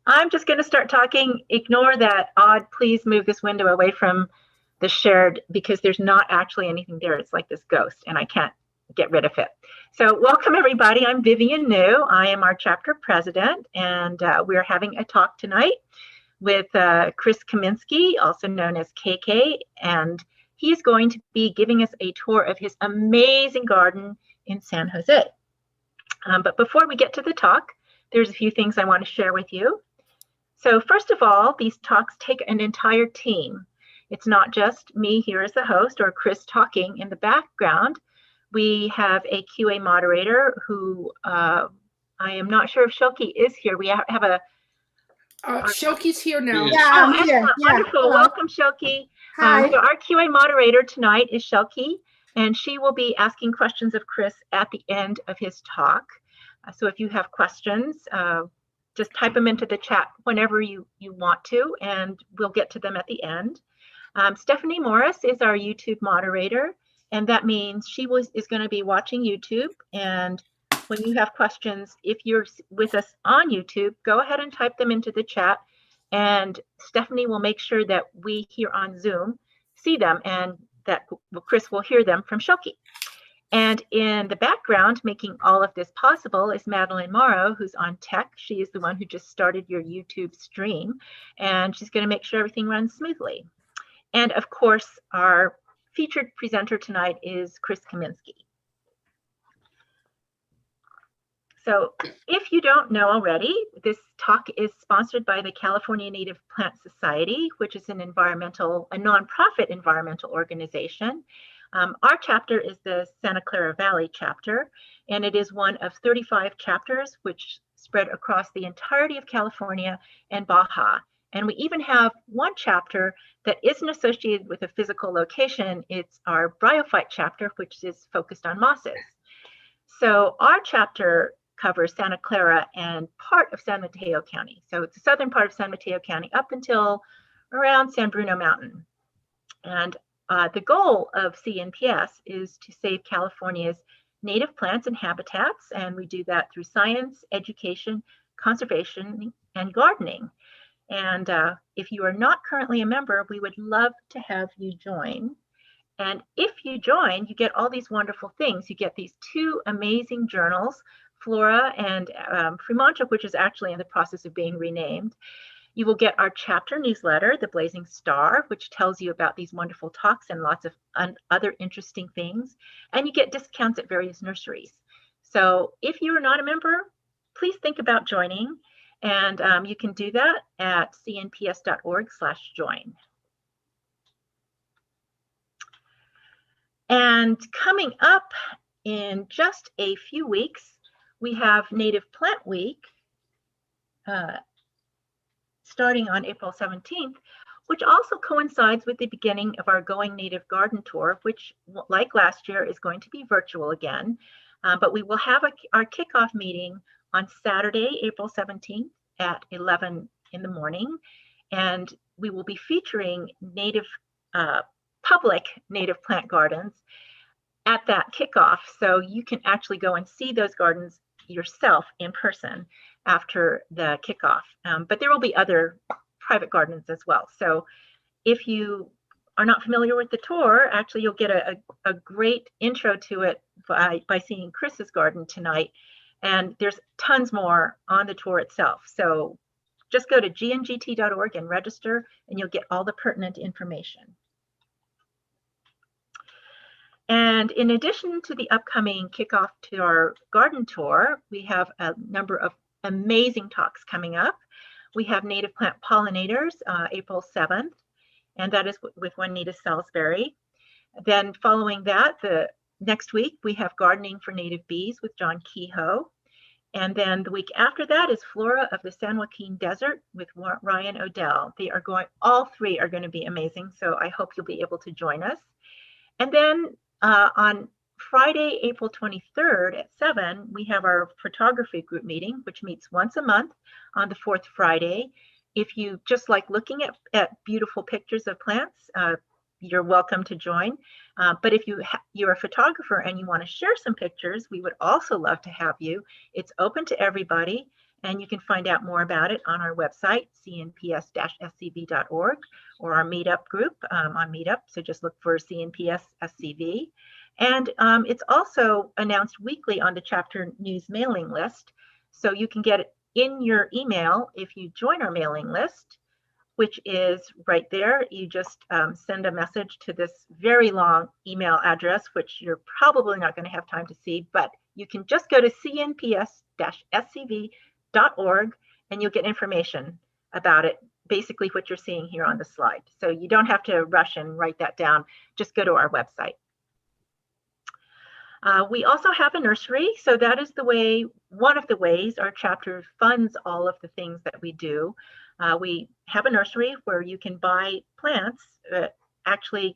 I'm just going to start talking. Ignore that odd, please move this window away from the shared because there's not actually anything there. It's like this ghost and I can't get rid of it. So welcome everybody. I'm Vivian New. I am our chapter president and we're having a talk tonight with Krzysztof, also known as KK, and he's going to be giving us a tour of his amazing garden in San Jose. But before we get to the talk, there's a few things I want to share with you. So first of all, these talks take an entire team. It's not just me here as the host or Chris talking in the background. We have a QA moderator who I am not sure if Shoki is here. We have a Shoki's here now. Yeah, I'm here. Yeah. Wonderful. Hello. Welcome, Shoki. Hi. So our QA moderator tonight is Shoki, and she will be asking questions of Chris at the end of his talk. So if you have questions, just type them into the chat whenever you want to, and we'll get to them at the end. Stephanie Morris is our YouTube moderator, and that means she is going to be watching YouTube. And when you have questions, if you're with us on YouTube, go ahead and type them into the chat, and Stephanie will make sure that we here on Zoom see them and that Chris will hear them from Shoki. And in the background, making all of this possible is Madeline Morrow, who's on tech. She is the one who just started your YouTube stream, and she's going to make sure everything runs smoothly. And of course, our featured presenter tonight is Krzysztof. So if you don't know already, this talk is sponsored by the California Native Plant Society, which is a nonprofit environmental organization. Our chapter is the Santa Clara Valley chapter, and it is one of 35 chapters which spread across the entirety of California and Baja. And we even have one chapter that isn't associated with a physical location. It's our bryophyte chapter, which is focused on mosses. So our chapter covers Santa Clara and part of San Mateo County. So it's the southern part of San Mateo County up until around San Bruno Mountain. And the goal of CNPS is to save California's native plants and habitats, and we do that through science, education, conservation, and gardening. And if you are not currently a member, we would love to have you join. And if you join, you get all these wonderful things. You get these two amazing journals, Flora and Fremantle, which is actually in the process of being renamed. You will get our chapter newsletter, The Blazing Star, which tells you about these wonderful talks and lots of other interesting things. And you get discounts at various nurseries. So if you are not a member, please think about joining. And you can do that at cnps.org/join. And coming up in just a few weeks, we have Native Plant Week, starting on April 17th, which also coincides with the beginning of our Going Native Garden Tour, which, like last year, is going to be virtual again. But we will have our kickoff meeting on Saturday, April 17th at 11 in the morning. And we will be featuring public native plant gardens at that kickoff. So you can actually go and see those gardens yourself in person after the kickoff. But there will be other private gardens as well. So if you are not familiar with the tour, actually you'll get a great intro to it by seeing Chris's garden tonight. And there's tons more on the tour itself. So just go to gngt.org and register, and you'll get all the pertinent information. And in addition to the upcoming kickoff to our garden tour, we have a number of amazing talks coming up. We have native plant pollinators, April 7th, and that is with Juanita Salisbury. Then following that, the next week, we have gardening for native bees with John Kehoe. And then the week after that is Flora of the San Joaquin Desert with Ryan Odell. All three are going to be amazing, so I hope you'll be able to join us. And then on Friday, April 23rd at 7, we have our photography group meeting, which meets once a month on the fourth Friday. If you just like looking at beautiful pictures of plants, you're welcome to join. But if you're a photographer and you want to share some pictures, we would also love to have you. It's open to everybody, And you can find out more about it on our website, cnps-scv.org, or our meetup group on Meetup. So just look for CNPS SCV. And it's also announced weekly on the chapter news mailing list. So you can get it in your email if you join our mailing list, which is right there. You just send a message to this very long email address, which you're probably not going to have time to see, but you can just go to cnps-scv.org and you'll get information about it, basically what you're seeing here on the slide. So you don't have to rush and write that down. Just go to our website. We also have a nursery, so that is one of the ways our chapter funds all of the things that we do. We have a nursery where you can buy plants, actually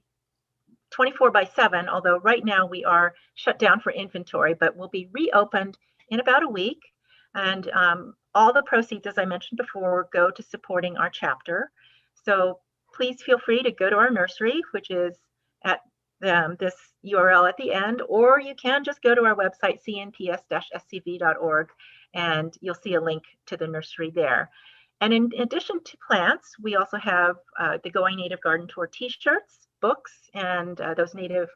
24/7, although right now we are shut down for inventory, but we'll be reopened in about a week. And all the proceeds, as I mentioned before, go to supporting our chapter. So please feel free to go to our nursery, which is at this URL at the end, or you can just go to our website, cnps-scv.org, and you'll see a link to the nursery there. And in addition to plants, we also have the Going Native Garden Tour t-shirts, books, and those native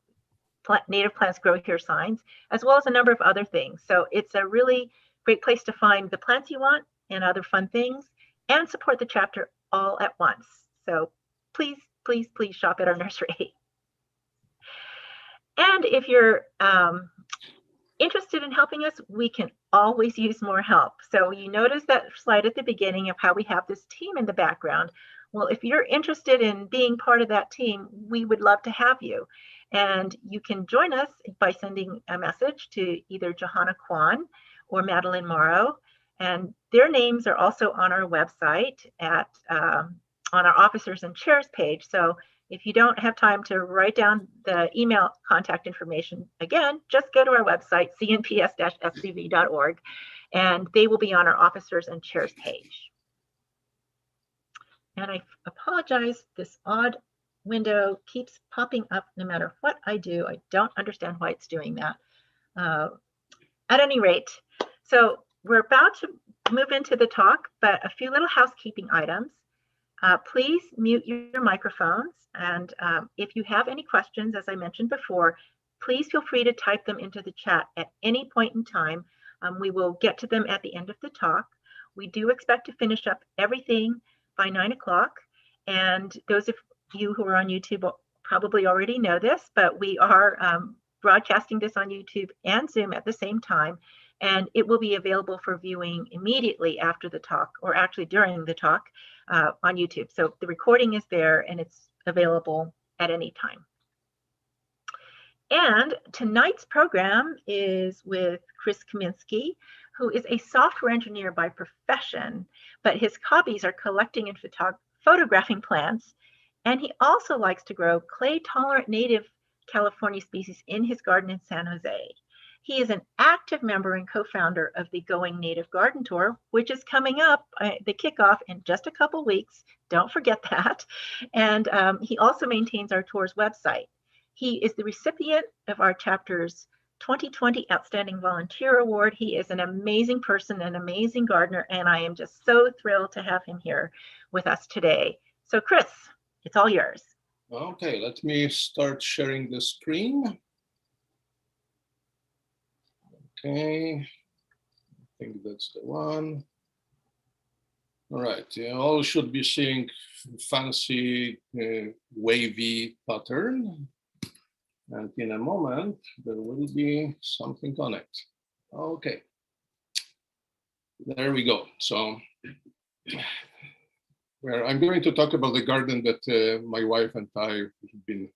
plants grow here signs, as well as a number of other things. So it's a really great place to find the plants you want and other fun things, and support the chapter all at once. So please, please, please shop at our nursery. And if you're interested in helping us, we can always use more help. So you notice that slide at the beginning of how we have this team in the background. Well, if you're interested in being part of that team, we would love to have you. And you can join us by sending a message to either Johanna Kwan or Madeline Morrow. And their names are also on our website at on our officers and chairs page. So if you don't have time to write down the email contact information, again, just go to our website, cnps-scv.org, and they will be on our officers and chairs page. And I apologize, this odd window keeps popping up no matter what I do. I don't understand why it's doing that. At any rate, so we're about to move into the talk, but a few little housekeeping items. Please mute your microphones, and if you have any questions, as I mentioned before, please feel free to type them into the chat at any point in time. We will get to them at the end of the talk. We do expect to finish up everything by 9 o'clock, and those of you who are on YouTube probably already know this, but we are broadcasting this on YouTube and Zoom at the same time, and it will be available for viewing immediately after the talk, or actually during the talk, on YouTube. So the recording is there and it's available at any time. And tonight's program is with Krzysztof, who is a software engineer by profession, but his hobbies are collecting and photographing plants. And he also likes to grow clay-tolerant native California species in his garden in San Jose. He is an active member and co-founder of the Going Native Garden Tour, which is coming up, the kickoff, in just a couple weeks. Don't forget that. And he also maintains our tour's website. He is the recipient of our chapter's 2020 Outstanding Volunteer Award. He is an amazing person, an amazing gardener, and I am just so thrilled to have him here with us today. So Chris, it's all yours. Okay, let me start sharing the screen. Okay, I think that's the one. All right, you all should be seeing fancy wavy pattern. And in a moment, there will be something on it. Okay, there we go. So I'm going to talk about the garden that my wife and I have been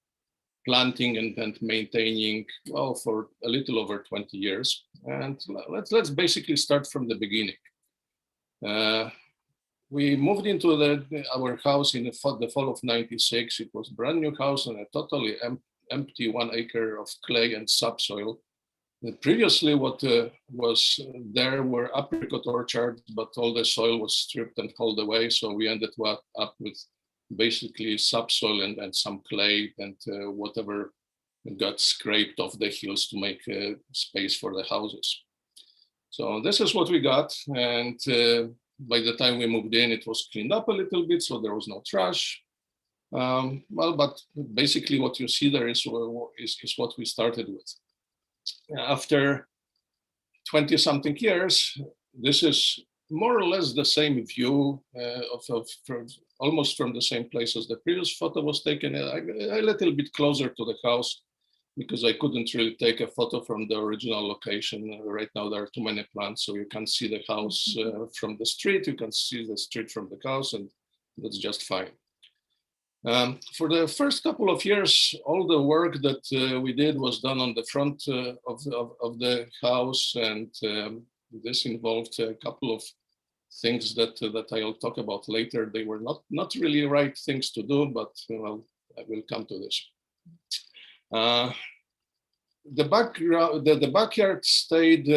planting and maintaining, well, for a little over 20 years. And let's basically start from the beginning. We moved into our house in the fall of '96. It was a brand new house and a totally empty 1 acre of clay and subsoil. Previously, what was there were apricot orchards, but all the soil was stripped and hauled away. So we ended up with basically subsoil and some clay and whatever got scraped off the hills to make space for the houses. So this is what we got. And by the time we moved in, it was cleaned up a little bit, so there was no trash. Well, but basically what you see there is what we started with. After 20-something years, this is more or less the same view almost from the same place as the previous photo was taken, a little bit closer to the house, because I couldn't really take a photo from the original location. Right now there are too many plants, so you can't see the house from the street. You can see the street from the house, and that's just fine. For the first couple of years, all the work that we did was done on the front of the house, and this involved a couple of things that I'll talk about later. They were not really right things to do, but well, I will come to this. The backyard stayed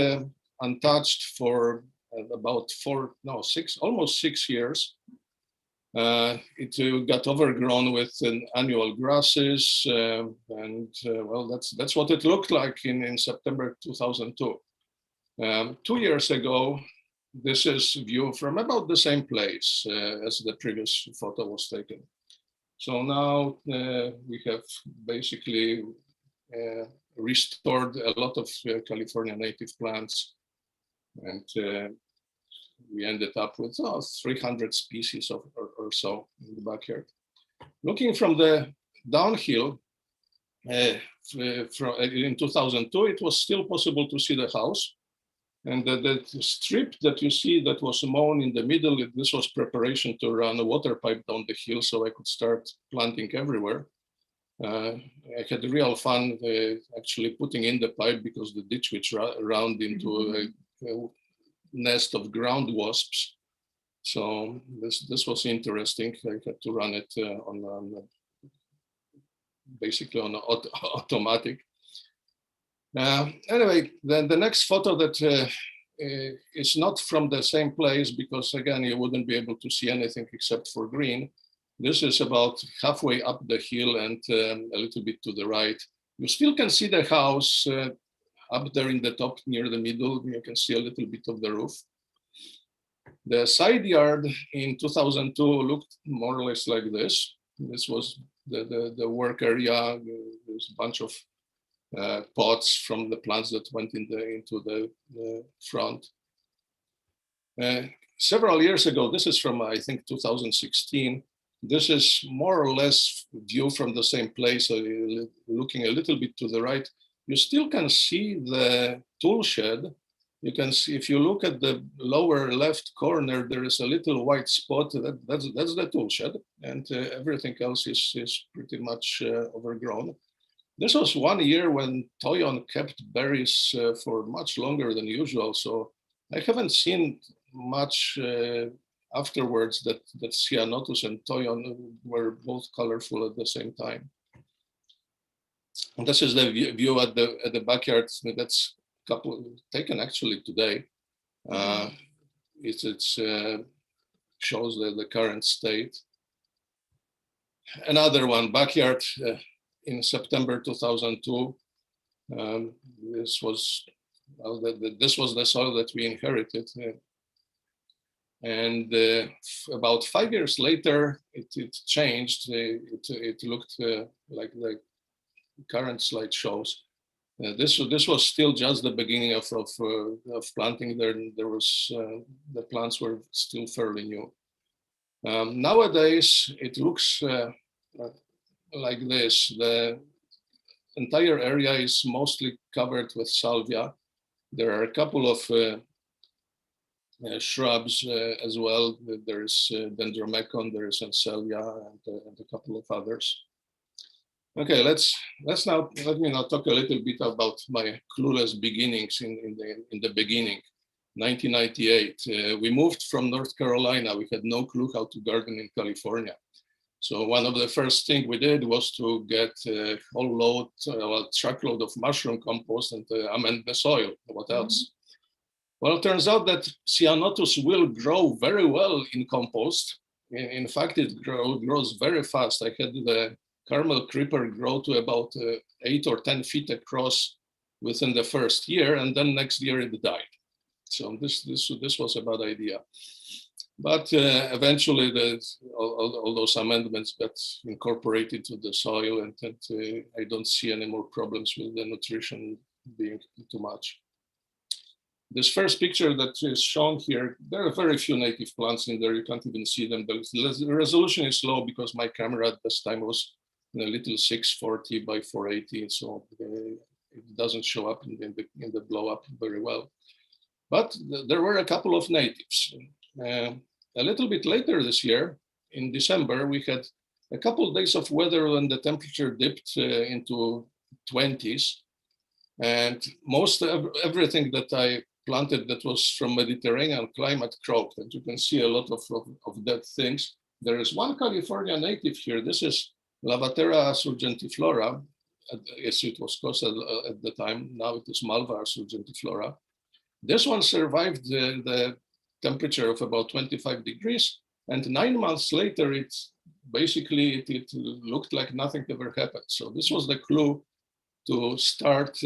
untouched for about almost 6 years. It got overgrown with annual grasses, and well, that's what it looked like in September 2002. 2 years ago, this is view from about the same place as the previous photo was taken. So now we have basically restored a lot of California native plants, and we ended up with 300 species or so in the backyard. Looking from the downhill, in 2002, it was still possible to see the house. And the strip that you see that was mown in the middle, this was preparation to run a water pipe down the hill so I could start planting everywhere. I had real fun actually putting in the pipe, because the ditch which round into a nest of ground wasps. So this was interesting. I had to run it basically on automatic. Anyway, then the next photo that is not from the same place, because again, you wouldn't be able to see anything except for green. This is about halfway up the hill and a little bit to the right. You still can see the house up there in the top near the middle. You can see a little bit of the roof. The side yard in 2002 looked more or less like this. This was the work area. There's a bunch of pots from the plants that went into the front. Several years ago, this is from I think 2016. This is more or less view from the same place, looking a little bit to the right. You still can see the tool shed. You can see, if you look at the lower left corner, there is a little white spot. That's the tool shed, and everything else is pretty much overgrown. This was 1 year when Toyon kept berries for much longer than usual, so I haven't seen much afterwards that Ceanothus and Toyon were both colorful at the same time. And this is the view at the backyard. That's taken actually today. It shows the current state. Another one, backyard in September 2002. This was the soil that we inherited. And about 5 years later, it changed. It looked like the current slide shows. This was still just the beginning of planting. There was the plants were still fairly new. Nowadays, it looks like this. The entire area is mostly covered with salvia. There are a couple of shrubs as well. There is dendromecon, there is salvia, and a couple of others. Okay, let me now talk a little bit about my clueless beginnings in the beginning. 1998, we moved from North Carolina. We had no clue how to garden in California. So one of the first things we did was to get a whole load, a truckload of mushroom compost and amend the soil. What else? Well, it turns out that Ceanothus will grow very well in compost. In fact, it grows very fast. I had the Carmel creeper grow to about 8 or 10 feet across within the first year, and then next year it died. So this was a bad idea. But eventually, all those amendments got incorporated to the soil, and I don't see any more problems with the nutrition being too much. This first picture that is shown here, there are very few native plants in there. You can't even see them. The resolution is low because my camera at this time was a little 640 by 480, so it doesn't show up in the blow up very well. But there were a couple of natives. A little bit later this year, in December, we had a couple of days of weather when the temperature dipped into 20s, and everything that I planted that was from Mediterranean climate croaked, and you can see a lot of dead things. There is one California native here. This is Lavatera surgentiflora, as it was called at the time. Now it is Malva surgentiflora. This one survived the temperature of about 25 degrees, and 9 months later, it looked like nothing ever happened. So this was the clue to start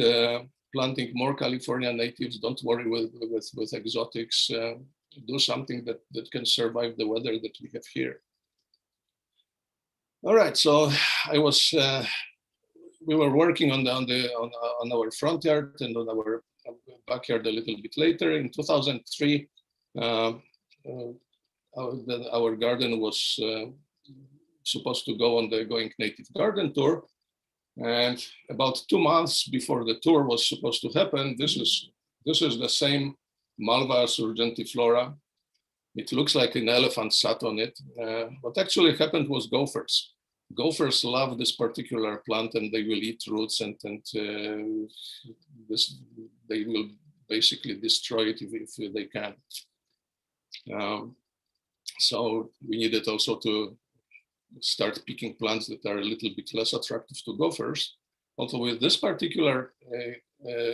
planting more California natives. Don't worry with exotics. Do something that can survive the weather that we have here. All right, so we were working on our front yard and on our backyard a little bit later. In 2003, our garden was supposed to go on the Going Native Garden tour. And about 2 months before the tour was supposed to happen, this is the same Malva surgentiflora. It looks like an elephant sat on it. What actually happened was gophers. Gophers love this particular plant, and they will eat roots, and they will basically destroy it if they can. So we needed also to start picking plants that are a little bit less attractive to gophers. Also with this particular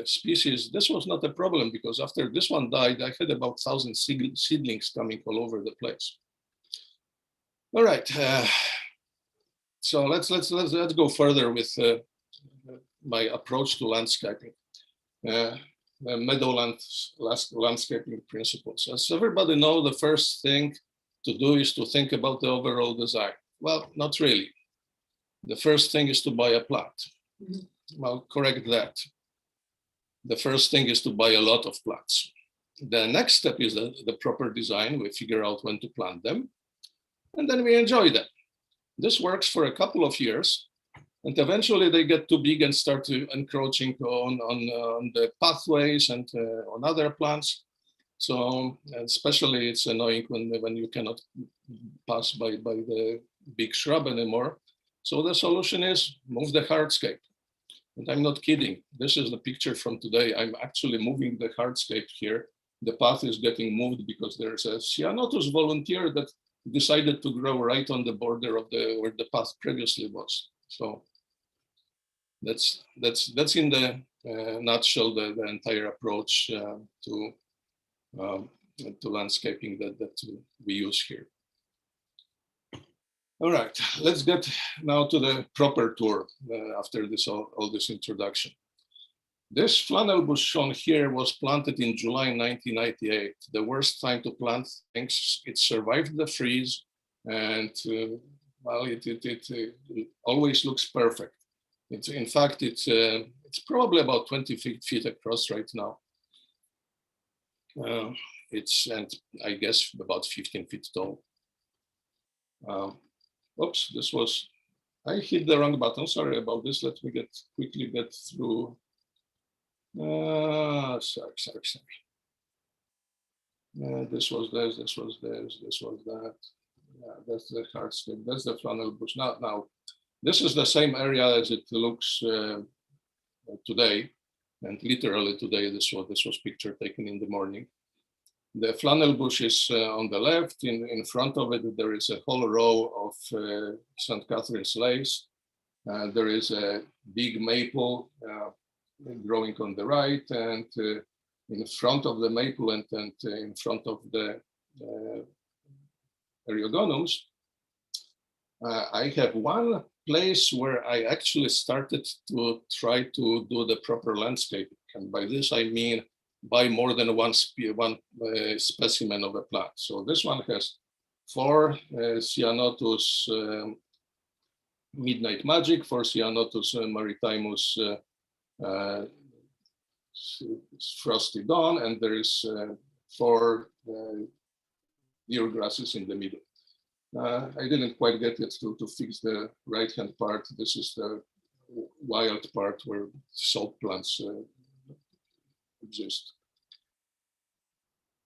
species, this was not a problem, because after this one died, I had about 1,000 seedlings coming all over the place. All right, so let's go further with my approach to landscaping. Meadowlands landscaping principles. As everybody knows, the first thing to do is to think about the overall design. Well, not really. The first thing is to buy a plant. Well, correct that. The first thing is to buy a lot of plants. The next step is the proper design. We figure out when to plant them, and then we enjoy them. This works for a couple of years, and eventually they get too big and start to encroaching on the pathways and on other plants. So especially it's annoying when you cannot pass by the big shrub anymore. So the solution is move the hardscape. And I'm not kidding. This is the picture from today. I'm actually moving the hardscape here. The path is getting moved because there's a Ceanothus volunteer that decided to grow right on the border of where the path previously was. So that's in the nutshell the entire approach to landscaping that we use here. All right, let's get now to the proper tour after all this introduction. This flannel bush shown here was planted in July 1998, the worst time to plant things. It survived the freeze, and well, it always looks perfect. In fact, it's probably about 20 feet across right now. And I guess about 15 feet tall. Oops, I hit the wrong button. Sorry about this. Let me quickly get through. Sorry. This was this, this was this, this was that. Yeah, that's the hardscape. That's the flannel bush. Now, this is the same area as it looks today, and literally today. This was picture taken in the morning. The flannel bush is on the left. In front of it, there is a whole row of St. Catherine's lace. There is a big maple growing on the right, and in front of the maple and in front of the eriogonums, I have one place where I actually started to try to do the proper landscaping. And by this, I mean buy more than one specimen of a plant. So this one has 4 Ceanothus Midnight Magic, 4 Ceanothus maritimus Frosty Dawn, and there is 4 deer grasses in the middle. I didn't quite get it to fix the right-hand part. This is the wild part where salt plants exist.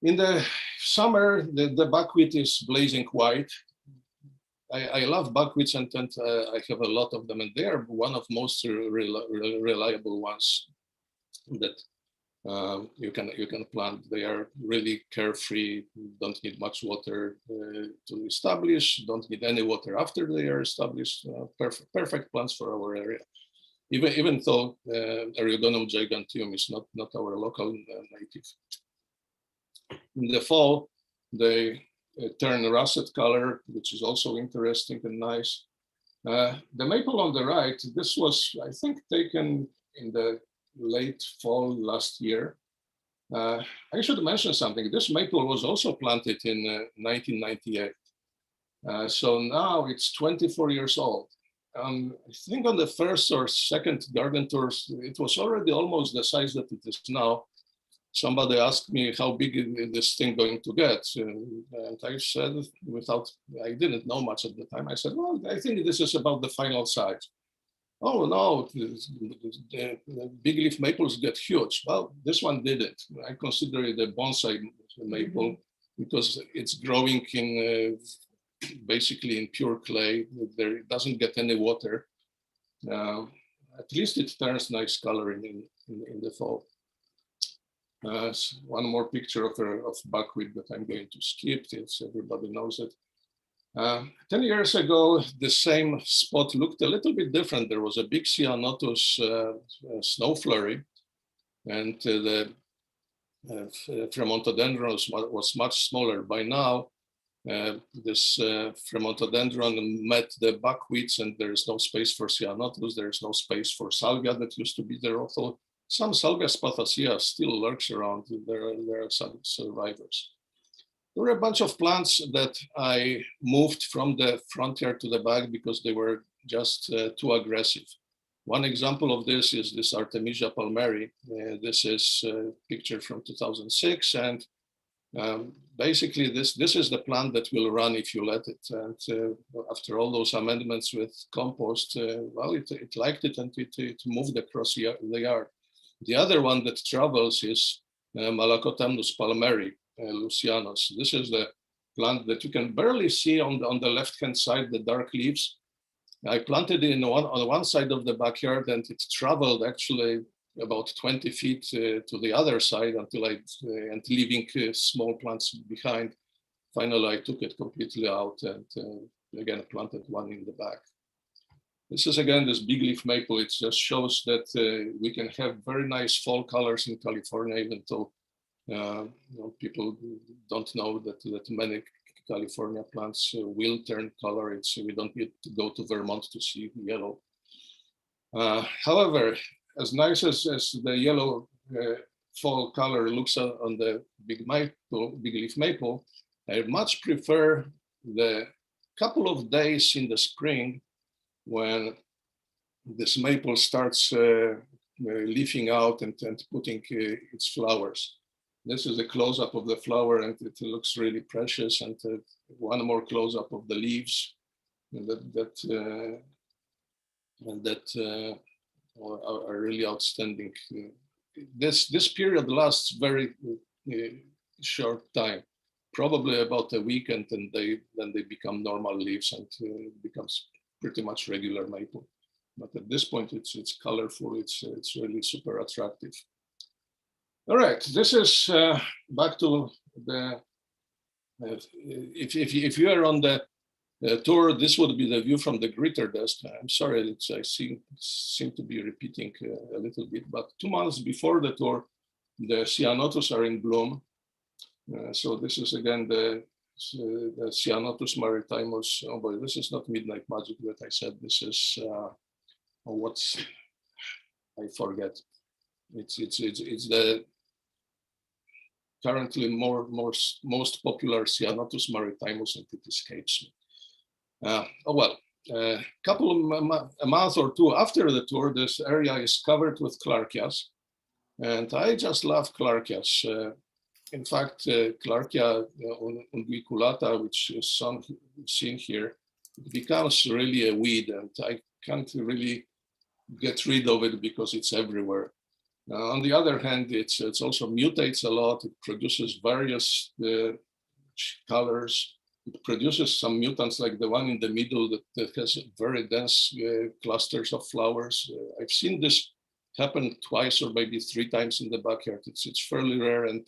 In the summer, the buckwheat is blazing white. I love buckwheats, and I have a lot of them, and they are one of most reliable ones that you can plant. They are really carefree, don't need much water to establish, don't need any water after they are established. Perfect plants for our area. Even though Eriogonum giganteum is not our local native. In the fall, they turn russet color, which is also interesting and nice. The maple on the right, this was, I think, taken in the late fall last year. I should mention something. This maple was also planted in 1998. So now it's 24 years old. I think on the first or second garden tours, it was already almost the size that it is now. Somebody asked me how big is this thing going to get, and I said, I didn't know much at the time. I said, well, I think this is about the final size. Oh no, the big leaf maples get huge. Well, this one didn't. I consider it a bonsai maple because it's growing in basically in pure clay. It doesn't get any water. At least it turns nice color in the fall. One more picture of buckwheat that I'm going to skip. Everybody knows it. 10 years ago, the same spot looked a little bit different. There was a big Ceanothus snow flurry, and the Fremontodendron was much smaller. By now, this Fremontodendron met the buckwheats, and there is no space for Ceanothus. There is no space for Salvia that used to be there. Although some Salvia spathacea still lurks around. There are some survivors. There were a bunch of plants that I moved from the front yard to the back because they were just too aggressive. One example of this is this Artemisia palmeri. This is a picture from 2006, and basically this is the plant that will run if you let it. And after all those amendments with compost, well, it liked it, and it moved across the yard. The other one that travels is Malacotamnus palmeri, Lucianus. This is the plant that you can barely see on the left-hand side, the dark leaves. I planted it on one side of the backyard, and it traveled actually about 20 feet to the other side and leaving small plants behind. Finally, I took it completely out and again planted one in the back. This is again this big leaf maple. It just shows that we can have very nice fall colors in California, even though people don't know that many California plants will turn color. We don't need to go to Vermont to see yellow. However, as nice as the yellow fall color looks on the big leaf maple, I much prefer the couple of days in the spring when this maple starts leafing out and putting its flowers. This is a close-up of the flower, and it looks really precious. And one more close-up of the leaves that are really outstanding. This period lasts very short time, probably about a week, and then they become normal leaves, and it becomes pretty much regular maple. But at this point, it's colorful. It's really super attractive. All right, this is back to the. If you are on the tour, this would be the view from the greeter desk. I'm sorry, I seem to be repeating a little bit, but 2 months before the tour, the Ceanothus are in bloom. So this is again the Ceanothus maritimus. Oh boy, this is not midnight magic that I said. This is I forget. It's the currently most popular Ceanothus maritimus, and it escapes me. Oh well, a month or two after the tour, this area is covered with Clarkias, and I just love Clarkias. In fact, Clarkia unguiculata, which is seen here, it becomes really a weed, and I can't really get rid of it because it's everywhere. On the other hand, it's also mutates a lot. It produces various colors. It produces some mutants like the one in the middle that has very dense clusters of flowers. I've seen this happen twice or maybe 3 times in the backyard. It's fairly rare, and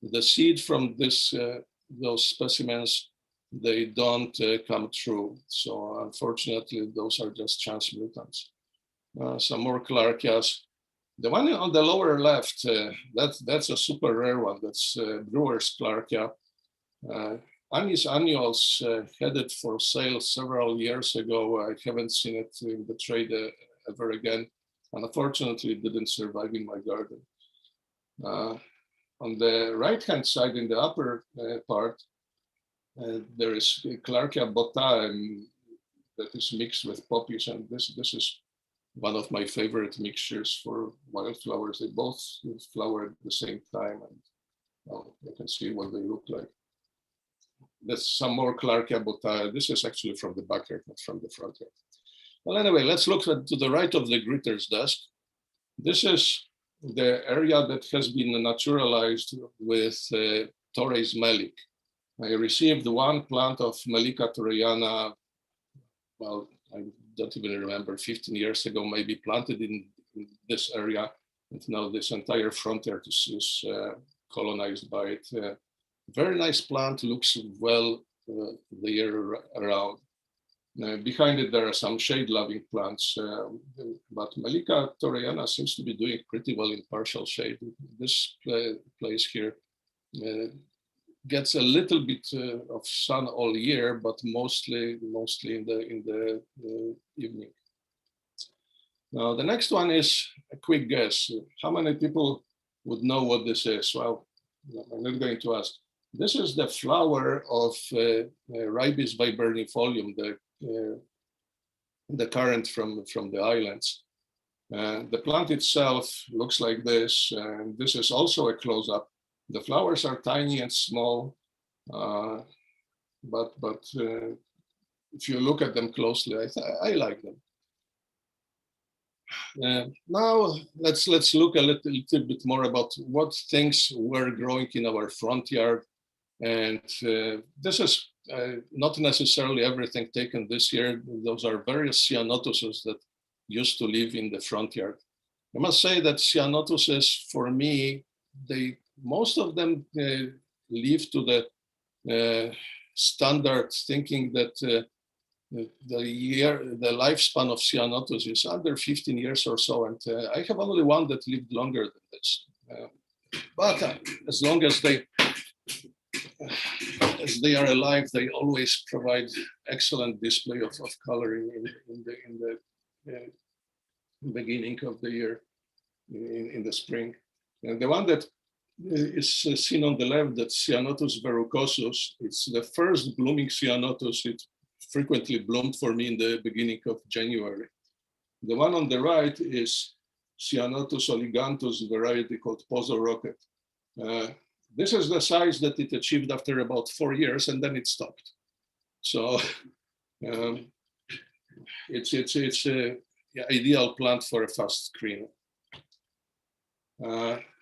the seed from those specimens, they don't come true. So unfortunately, those are just chance mutants. Some more Clarkias. The one on the lower left, that's a super rare one. That's Brewer's Clarkia. Anis annuals headed for sale several years ago. I haven't seen it in the trade ever again. Unfortunately, it didn't survive in my garden. On the right-hand side, in the upper part, there is Clarkia botta that is mixed with poppies, and this is one of my favorite mixtures for wildflowers. They both flower at the same time, and well, you can see what they look like. There's some more Clarkia botta. This is actually from the backyard, not from the front yard. Well, anyway, let's look to the right of the gritter's desk. This is the area that has been naturalized with Torres melic. I received one plant of Melica torreyana, well, I don't even remember, 15 years ago, maybe planted in this area. And now this entire frontier is colonized by it. Very nice plant, looks well the year around. Behind it, there are some shade-loving plants, but Melica torreyana seems to be doing pretty well in partial shade. This place here gets a little bit of sun all year, but mostly in the evening. Now, the next one is a quick guess. How many people would know what this is? Well, I'm not going to ask. This is the flower of Ribis viburnifolium, the current from the islands. The plant itself looks like this, and this is also a close-up. The flowers are tiny and small, but if you look at them closely, I like them. Now let's look a little bit more about what things were growing in our front yard. And this is not necessarily everything taken this year. Those are various Ceanothuses that used to live in the front yard. I must say that Ceanothuses, for me, most of them live to the standard thinking that the lifespan of Ceanothus is under 15 years or so, and I have only one that lived longer than this. But as long as they are alive, they always provide excellent display of coloring in the beginning of the year, in the spring. And the one that is seen on the left, that's Ceanothus verrucosus. It's the first blooming Ceanothus. It frequently bloomed for me in the beginning of January. The one on the right is Ceanothus oliganthus, variety called Pozo Rocket. This is the size that it achieved after about 4 years, and then it stopped. So it's an ideal plant for a fast screen.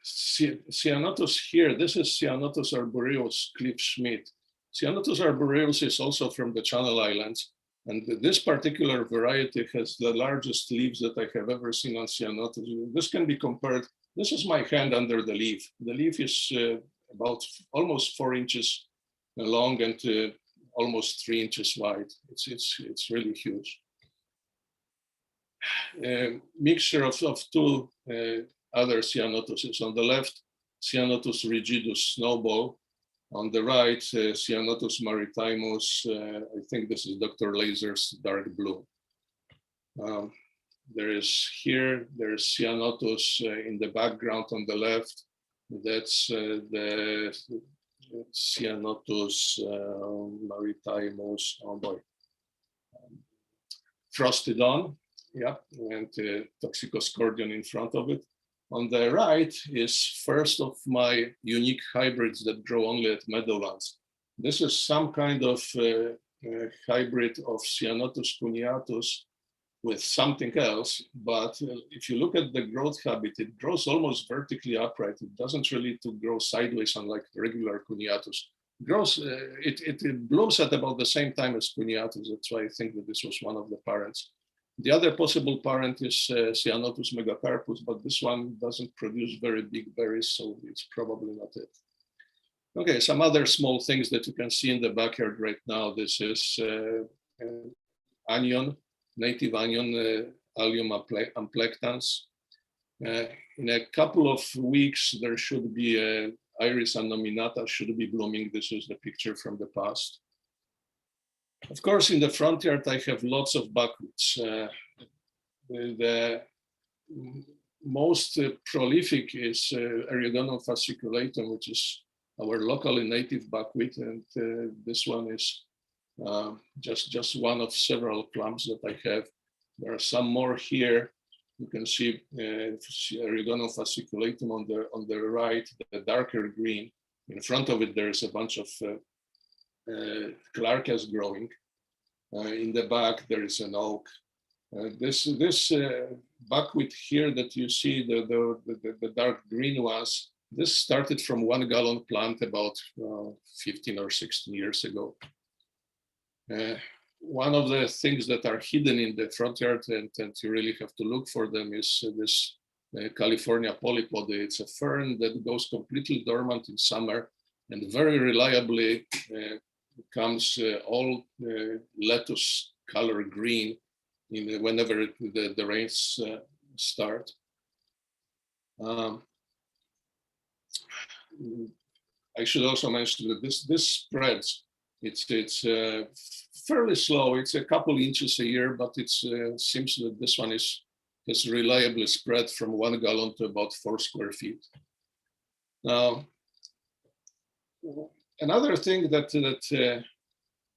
Ceanothus here, this is Ceanothus arboreus, Cliff Schmidt. Ceanothus arboreus is also from the Channel Islands, and this particular variety has the largest leaves that I have ever seen on Ceanothus. This can be compared, this is my hand under the leaf. The leaf is about almost 4 inches long and almost 3 inches wide. It's really huge. Mixture of 2 other Ceanothuses. On the left, Ceanothus rigidus snowball. On the right, Ceanothus maritimus. I think this is Dr. Laser's dark blue. There's Ceanothus in the background on the left. That's the Ceanothus maritimus, oh boy, frosted on, yeah, and toxicoscordion in front of it. On the right is first of my unique hybrids that grow only at Meadowlands. This is some kind of hybrid of Ceanothus cuneatus with something else, but if you look at the growth habit, it grows almost vertically upright. It doesn't really to grow sideways unlike regular cuneatus. It blooms at about the same time as cuneatus. That's why I think that this was one of the parents. The other possible parent is Ceanothus megacarpus, but this one doesn't produce very big berries, so it's probably not it. Okay, some other small things that you can see in the backyard right now. This is onion, native onion, Allium amplectans. In a couple of weeks, there should be Iris annominata should be blooming. This is the picture from the past. Of course, in the front yard, I have lots of buckwheats. The most prolific is Eriogonum fasciculatum, which is our locally native buckwheat, and this one is just one of several clumps that I have. There are some more here. You can see Eriogonum fasciculatum on the right, the darker green. In front of it, there is a bunch of Clarkias growing. In the back, there is an oak. This buckwheat here that you see, the dark green ones, this started from 1 gallon plant about 15 or 16 years ago. One of the things that are hidden in the front yard, and you really have to look for them, is this California polypody. It's a fern that goes completely dormant in summer and very reliably becomes all lettuce color green whenever the rains start. I should also mention that this spreads. It's fairly slow. It's a couple inches a year, but it seems that this one has reliably spread from 1 gallon to about 4 square feet. Now, another thing that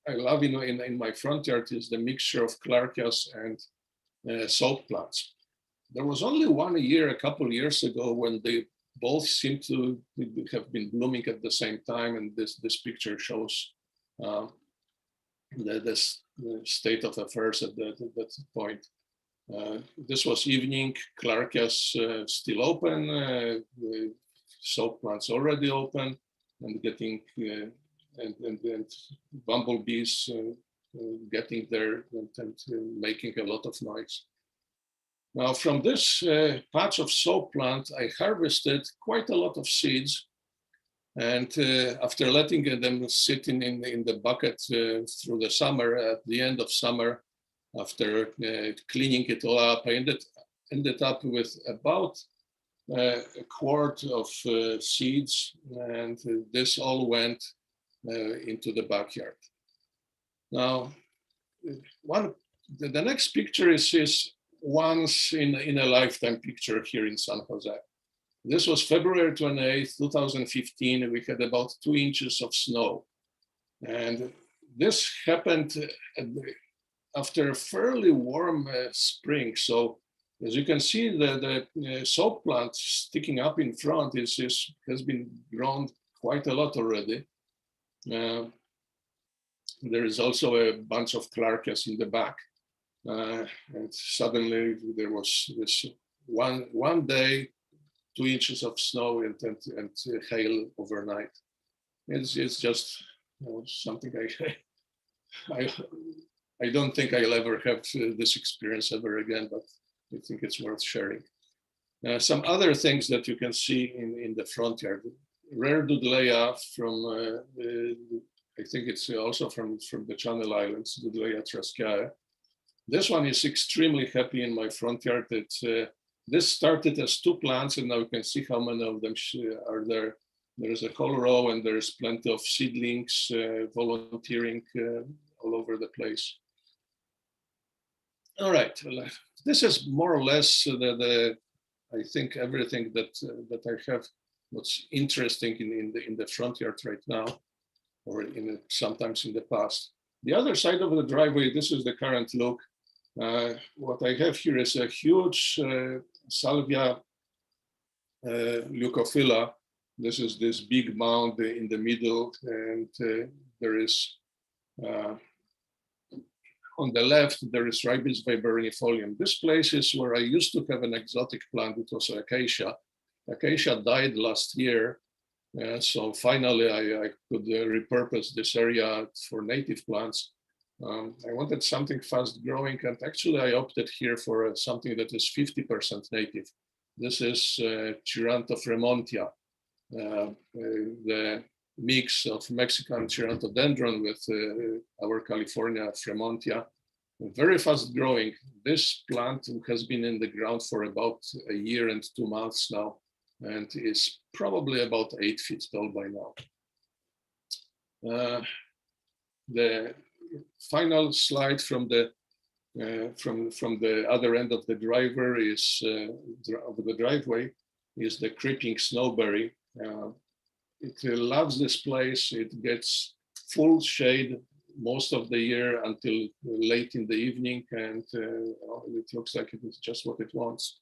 I love in my front yard is the mixture of Clarkias and salt plants. There was only one year, a couple years ago, when they both seem to have been blooming at the same time, and this picture shows the state of affairs at that point. This was evening, Clarkias still open, salt plants already open, and getting and bumblebees getting there and making a lot of noise. Now, from this patch of salt plant, I harvested quite a lot of seeds. And after letting them sit in the bucket through the summer, at the end of summer, after cleaning it all up, I ended up with about a quart of seeds, and this all went into the backyard. Now, the next picture is once in a lifetime picture here in San Jose. This was February 28th, 2015. We had about 2 inches of snow. And this happened after a fairly warm spring. So as you can see, the salt plant sticking up in front has been grown quite a lot already. There is also a bunch of Clarkias in the back. And suddenly there was this one day, 2 inches of snow and hail overnight. It's just something I don't think I'll ever have this experience ever again, but I think it's worth sharing. Some other things that you can see in the front yard. Rare Dudleya from, I think it's also from the Channel Islands, Dudleya traskiae. This one is extremely happy in my front yard. This started as 2 plants, and now you can see how many of them are there. There's a whole row, and there's plenty of seedlings volunteering all over the place. All right, this is more or less I think everything that I have what's interesting in the front yard right now, or sometimes in the past. The other side of the driveway, this is the current look. What I have here is a huge salvia leucophila. This is this big mound in the middle, and there is on the left, there is Ribis viburnifolium. This place is where I used to have an exotic plant. It was acacia. Acacia died last year. So finally, I could repurpose this area for native plants. I wanted something fast growing, and actually I opted here for something that is 50% native. This is Cheiranthophremontia, the mix of Mexican Cheiranthodendron with our California Fremontia. Very fast growing. This plant has been in the ground for about a year and 2 months now, and is probably about 8 feet tall by now. The final slide from the other end of the driveway is the creeping snowberry. It loves this place. It gets full shade most of the year until late in the evening, and it looks like it is just what it wants.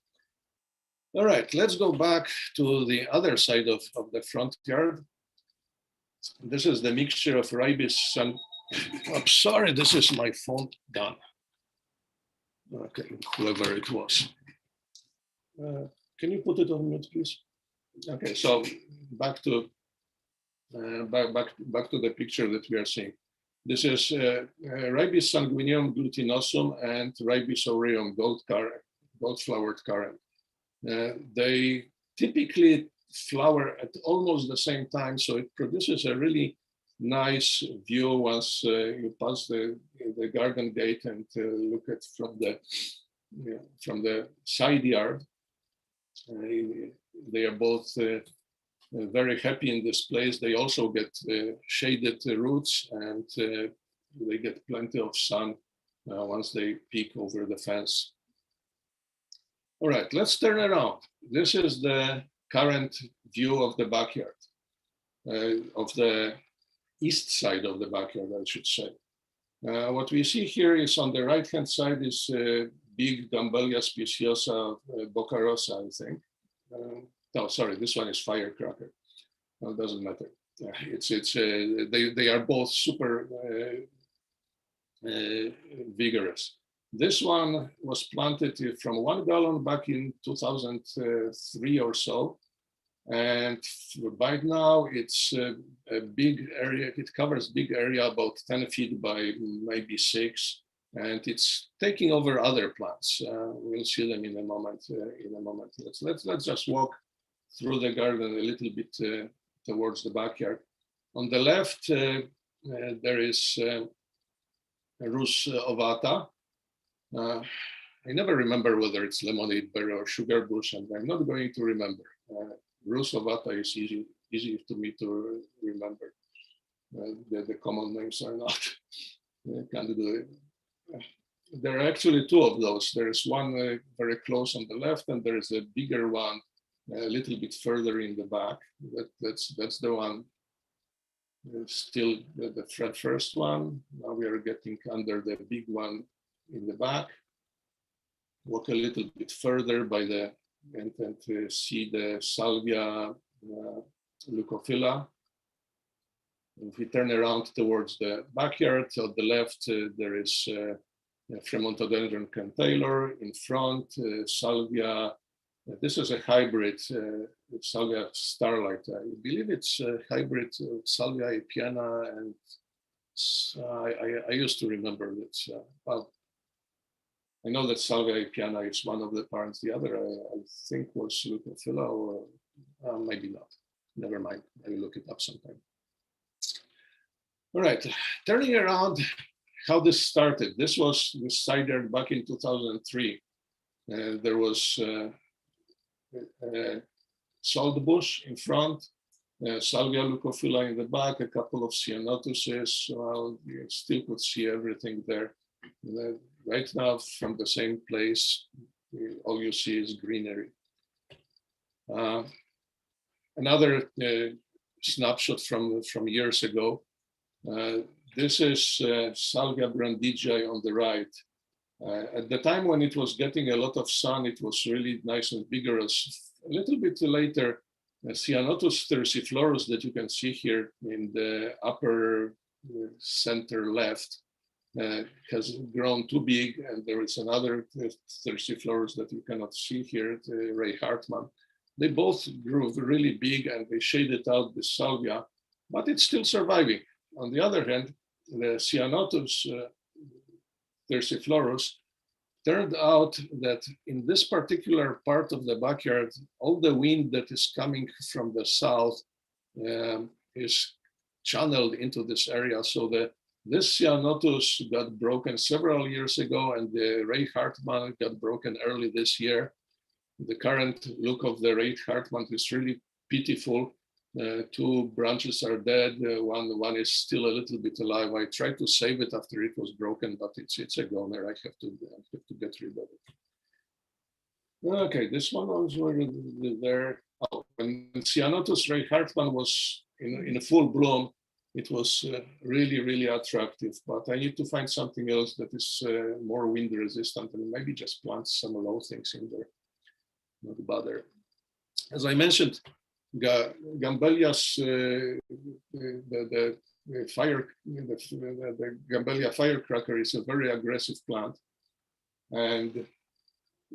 All right, let's go back to the other side of the front yard. This is the mixture of Ribis and, I'm sorry, this is my phone done. Okay, whoever it was. Can you put it on mute, please? Okay, so back to the picture that we are seeing. This is Ribis sanguineum glutinosum and Ribis aureum gold-flowered currant. They typically flower at almost the same time, so it produces a really nice view once you pass the garden gate and look at from the side yard. They are both very happy in this place. They also get shaded roots, and they get plenty of sun once they peek over the fence. All right, let's turn around. This is the current view of the backyard, of the east side of the backyard, I should say. What we see here is on the right-hand side is big Dumbelia speciosa bocarosa, I think. No, sorry, this one is firecracker. No, it doesn't matter. They are both super vigorous. This one was planted from 1 gallon back in 2003 or so. And by now it's a big area. It covers big area, about 10 feet by maybe 6. And it's taking over other plants. We'll see them in a moment. Let's just walk through the garden a little bit towards the backyard. On the left, there is Rus ovata. I never remember whether it's lemonade berry or sugar bush, and I'm not going to remember. Rus ovata is easy to me to remember. The common names are not. Can't do it. There are actually 2 of those. There's one very close on the left, and there's a bigger one a little bit further in the back. That's the one. Still the first one. Now we are getting under the big one in the back. Walk a little bit further by the and see the salvia leucophila. If we turn around towards the backyard, on the left, there is Fremontodendron cantailor. In front, salvia. This is a hybrid salvia starlight. I believe it's a hybrid salvia apiana, and I used to remember that. Well, I know that salvia apiana is one of the parents. The other, I think, was leucophila, or maybe not. Never mind. I will look it up sometime. All right, turning around, how this started. This was the side yard back in 2003. There was saltbush in front, salvia leucophila in the back, a couple of Ceanothuses. Well, you still could see everything there. Right now, from the same place, all you see is greenery. another snapshot from years ago. This is Salvia brandigii on the right. At the time when it was getting a lot of sun, it was really nice and vigorous. A little bit later, Ceanothus thersiflorus that you can see here in the upper center left has grown too big, and there is another thersiflorus that you cannot see here, Ray Hartman. They both grew really big and they shaded out the salvia, but it's still surviving. On the other hand, the Ceanothus thersiflorus turned out that in this particular part of the backyard, all the wind that is coming from the south is channeled into this area. So this Ceanothus got broken several years ago, and the Ray Hartman got broken early this year. The current look of the Ray Hartman is really pitiful. Two branches are dead. One is still a little bit alive. I tried to save it after it was broken, but it's a goner. I have to get rid of it. Okay, this one was there. Oh, when Ceanothus Ray Hartman was in full bloom, it was really attractive. But I need to find something else that is more wind resistant, and maybe just plant some low things in there. Not bother. As I mentioned, Gambelia's the Gambelia firecracker is a very aggressive plant, and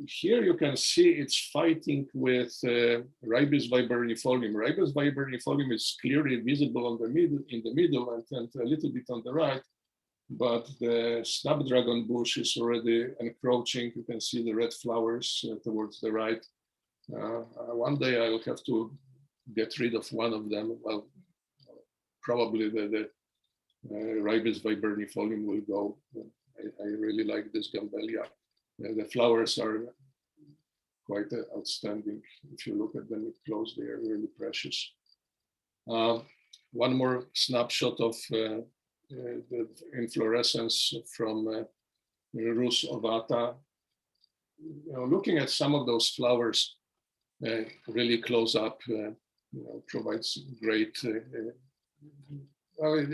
here you can see it's fighting with Ribes viburnifolium. Ribes viburnifolium is clearly visible in the middle and a little bit on the right, but the snapdragon bush is already encroaching. You can see the red flowers towards the right. One day I will have to get rid of one of them. Well, probably the Ribes viburnifolium will go. I really like this Gambelia. The flowers are quite outstanding. If you look at them up close, they are really precious. One more snapshot of the inflorescence from Rus ovata. Looking at some of those flowers really close up provides great. Well,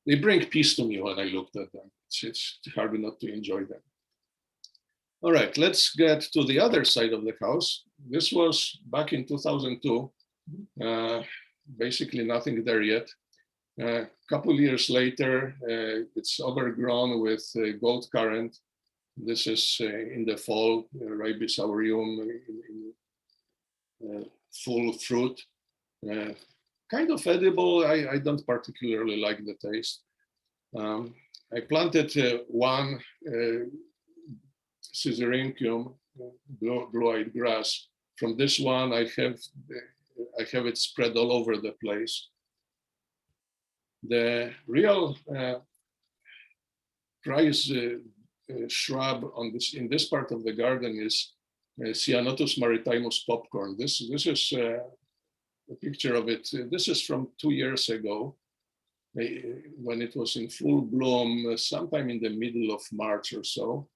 they bring peace to me when I looked at them. It's hard not to enjoy them. All right, let's get to the other side of the house. This was back in 2002. Basically nothing there yet. A couple years later, it's overgrown with gold currant. This is in the fall, Ribes aureum in full fruit. Kind of edible. I don't particularly like the taste. I planted one Caesarencium, blue-eyed grass. From this one, I have it spread all over the place. The real prize shrub in this part of the garden is Ceanothus maritimus popcorn. This is a picture of it. This is from 2 years ago, when it was in full bloom, sometime in the middle of March or so.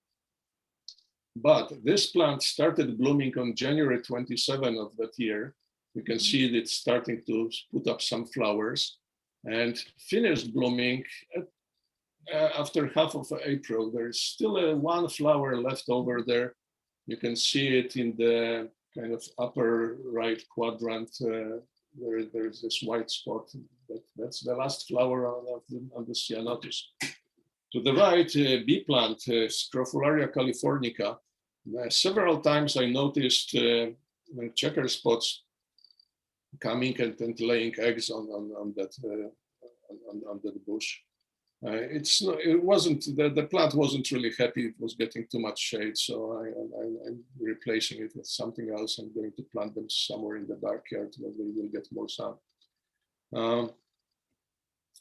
But this plant started blooming on January 27 of that year. You can see it's starting to put up some flowers, and finished blooming after half of April. There's still one flower left over there. You can see it in the kind of upper right quadrant. There's this white spot. That's the last flower on the Ceanothus. To the right, bee plant, Scrofularia californica. Several times I noticed checker spots coming and laying eggs on that bush. The plant wasn't really happy. It was getting too much shade, so I'm replacing it with something else. I'm going to plant them somewhere in the backyard where they will get more sun.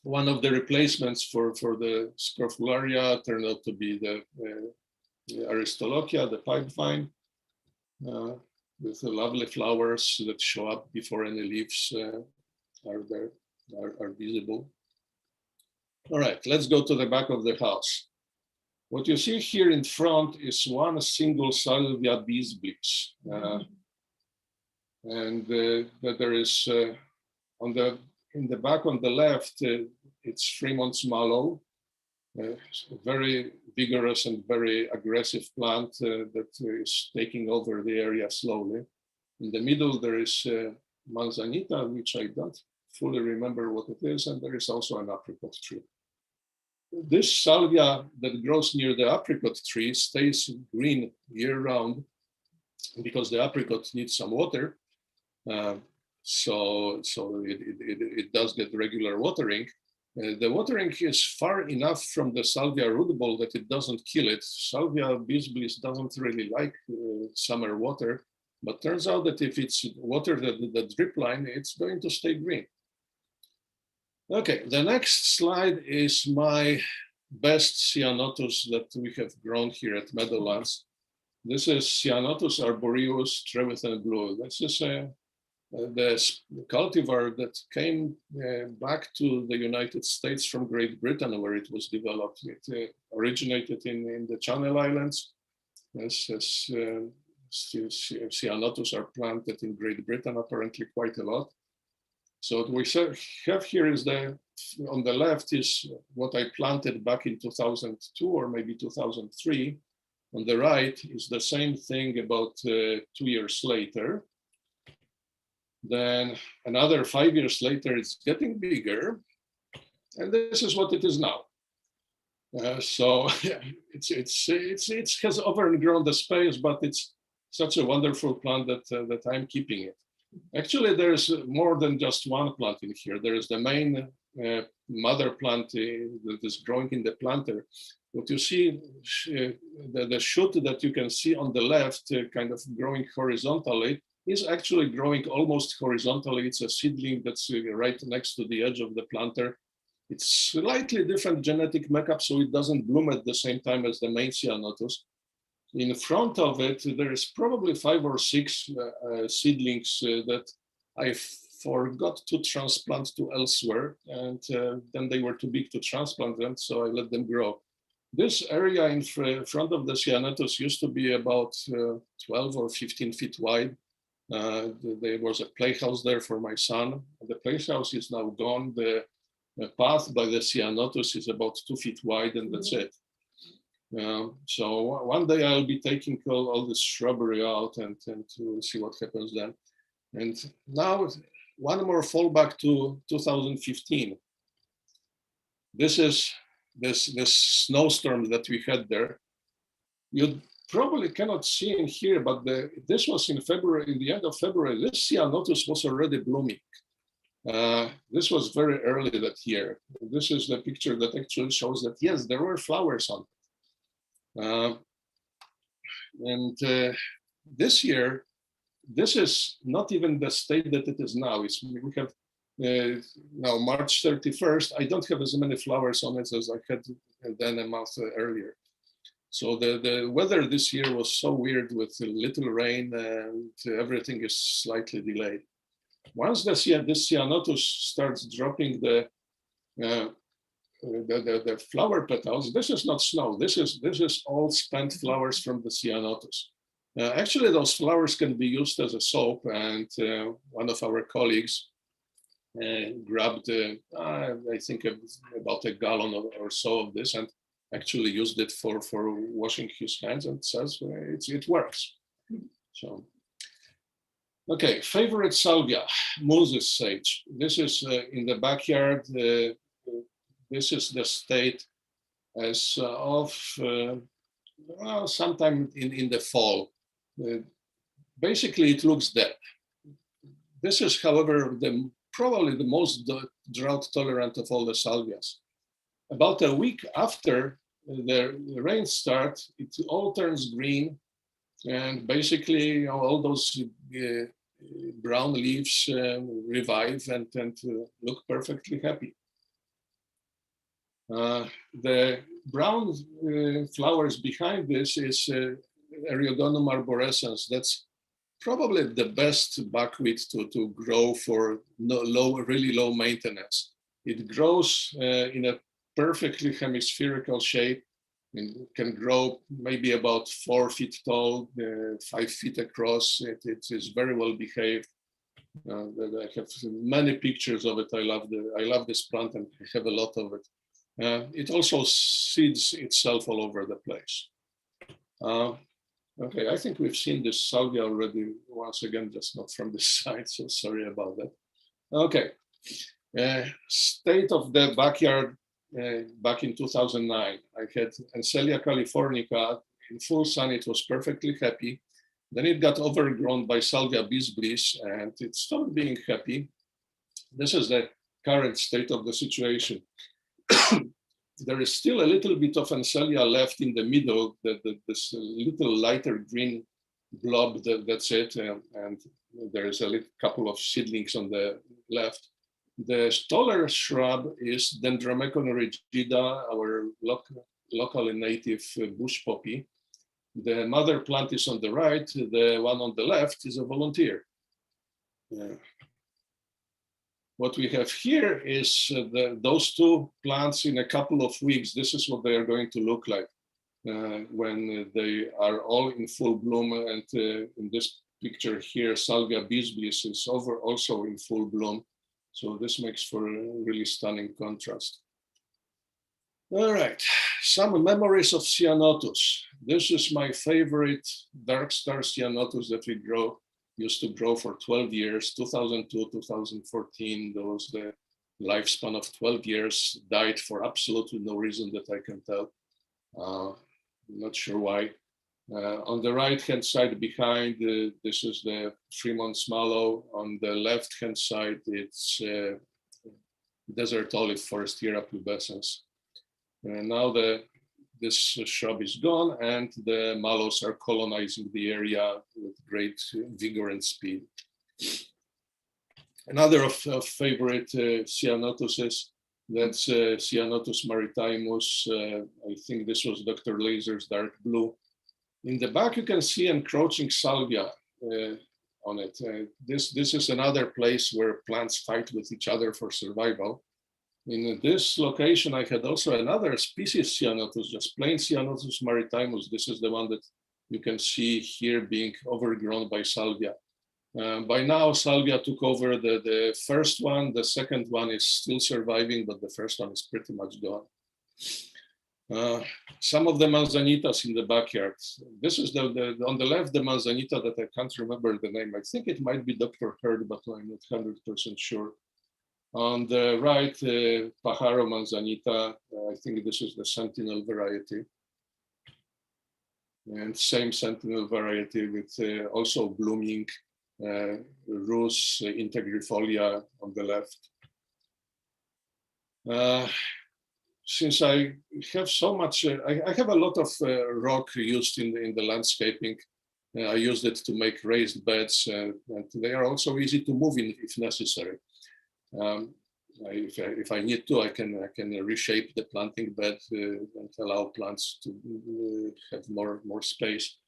One of the replacements for the Scrofularia turned out to be the Aristolochia, the pipe vine, with the lovely flowers that show up before any leaves are visible. All right, let's go to the back of the house. What you see here in front is one single Salvia bisbix. And that there is in the back on the left, it's Fremont's mallow, a very vigorous and very aggressive plant that is taking over the area slowly. In the middle, there is manzanita, which I don't fully remember what it is, and there is also an apricot tree. This salvia that grows near the apricot tree stays green year-round because the apricot needs some water. So it does get regular watering. The watering is far enough from the salvia root ball that it doesn't kill it. Salvia bis doesn't really like summer water, but turns out that if it's watered the drip line, it's going to stay green. Okay, the next slide is my best Ceanothus that we have grown here at Meadowlands. This is Ceanothus arboreus Trewithen Blue. This is the cultivar that came back to the United States from Great Britain, where it was developed. It originated in the Channel Islands. Ceanothus are planted in Great Britain apparently quite a lot. So what we have here is on the left is what I planted back in 2002 or maybe 2003. On the right is the same thing about 2 years later. Then another 5 years later, it's getting bigger. And this is what it is now. So it has overgrown the space, but it's such a wonderful plant that I'm keeping it. Actually, there's more than just one plant in here. There is the main mother plant that is growing in the planter. What you see, the shoot that you can see on the left, kind of growing horizontally, is actually growing almost horizontally. It's a seedling that's right next to the edge of the planter. It's slightly different genetic makeup, so it doesn't bloom at the same time as the main Ceanothus. In front of it, there is probably 5 or 6 seedlings that I forgot to transplant to elsewhere, and then they were too big to transplant them, so I let them grow. This area in front of the Ceanothus used to be about 12 or 15 feet wide. There was a playhouse there for my son. The playhouse is now gone. The path by the Ceanothus is about 2 feet wide, and that's it. So one day I'll be taking all this shrubbery out and to see what happens then. And now one more fallback to 2015. This is this snowstorm that we had there. You probably cannot see in here, but this was in February, in the end of February. This Ceanothus was already blooming. This was very early that year. This is the picture that actually shows that, yes, there were flowers on it. This year, this is not even the state that it is now. We have now March 31st. I don't have as many flowers on it as I had then a month earlier. So the weather this year was so weird with little rain, and everything is slightly delayed. Once this Ceanothus starts dropping the flower petals, this is not snow. This is all spent flowers from the Ceanothus. Actually, those flowers can be used as a soap, and one of our colleagues grabbed, I think, about a gallon or so of this, and actually used it for washing his hands, and says it works. So, okay, favorite salvia, Moses sage. This is in the backyard. This is the state as of sometime in the fall. Basically, it looks dead. This is, however, probably the most drought-tolerant of all the salvias. About a week after the rain start, it all turns green, and basically all those brown leaves revive and look perfectly happy. The brown flowers behind this is Eriodonum arborescens. That's probably the best buckwheat to grow for really low maintenance. It grows in a perfectly hemispherical shape and can grow maybe about 4 feet tall, 5 feet across. It is very well behaved. I have many pictures of it. I love this plant and I have a lot of it. It also seeds itself all over the place. Okay, I think we've seen this salvia already once again, just not from this side, so sorry about that. Okay, state of the backyard back in 2009. I had Encelia californica in full sun. It was perfectly happy. Then it got overgrown by Salvia bisbris and it stopped being happy. This is the current state of the situation. There is still a little bit of Encelia left in the middle, this little lighter green blob, that's it. And there is a couple of seedlings on the left. The taller shrub is Dendromecon rigida, our locally native bush poppy. The mother plant is on the right. The one on the left is a volunteer. What we have here is those two plants in a couple of weeks. This is what they are going to look like when they are all in full bloom. And in this picture here, Salvia bisbris is also in full bloom. So this makes for a really stunning contrast. All right, some memories of Ceanothus. This is my favorite dark star Ceanothus that we used to grow for 12 years, 2002, 2014. There was the lifespan of 12 years, died for absolutely no reason that I can tell. Not sure why. On the right-hand side behind, this is the Fremont mallow. On the left-hand side, it's desert olive Forestiera pubescens. Now this shrub is gone and the mallows are colonizing the area with great vigor and speed. Another of favorite Ceanothuses, that's Ceanothus maritimus. I think this was Dr. Laser's dark blue. In the back, you can see encroaching salvia on it. This is another place where plants fight with each other for survival. In this location, I had also another species Ceanothus, just plain Ceanothus maritimus. This is the one that you can see here being overgrown by salvia. By now, salvia took over the first one. The second one is still surviving, but the first one is pretty much gone. Some of the manzanitas in the backyard. This is on the left, the manzanita that I can't remember the name. I think it might be Dr. Hurd, but I'm not 100% sure. On the right, Pajaro manzanita. I think this is the sentinel variety. And same sentinel variety with also blooming Rus integrifolia on the left. Since I have so much, I have a lot of rock used in the landscaping. I used it to make raised beds, and they are also easy to move in if necessary. If I need to, I can reshape the planting bed and allow plants to have more space.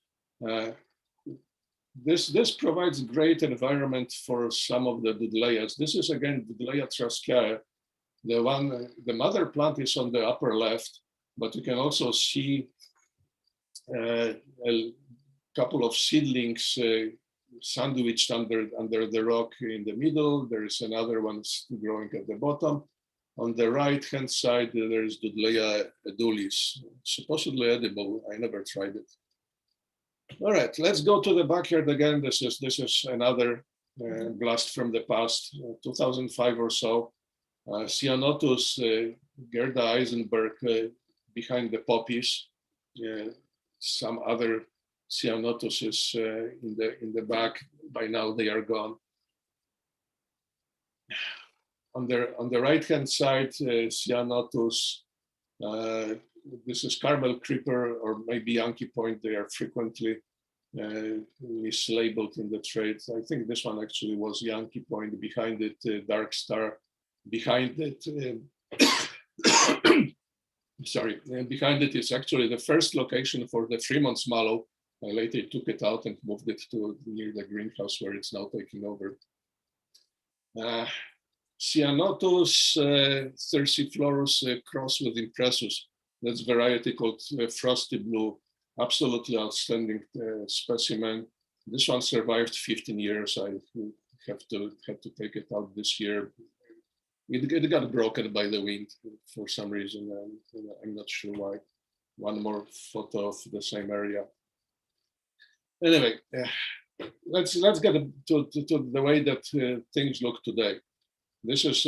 This provides great environment for some of the Dudleyas. This is again Dudleya traskiae. The mother plant is on the upper left, but you can also see a couple of seedlings sandwiched under the rock in the middle. There is another one growing at the bottom. On the right-hand side, there is Dudleya edulis, supposedly edible. I never tried it. All right, let's go to the backyard again. This is another blast from the past, 2005 or so. Ceanothus, Gerda Eisenberg behind the poppies. Some other Ceanothuses in the back. By now they are gone. On the right-hand side, Ceanothus. This is Carmel creeper or maybe Yankee point. They are frequently mislabeled in the trade. I think this one actually was Yankee point. Behind it, Dark Star. Behind it, sorry, behind it is actually the first location for the Fremont mallow. I later took it out and moved it to near the greenhouse where it's now taking over. Ceanothus thersiphloros cross with impressus. That's variety called Frosty Blue. Absolutely outstanding specimen. This one survived 15 years. I have to take it out this year. It got broken by the wind for some reason, and I'm not sure why. One more photo of the same area. Anyway, let's get to the way that things look today. This is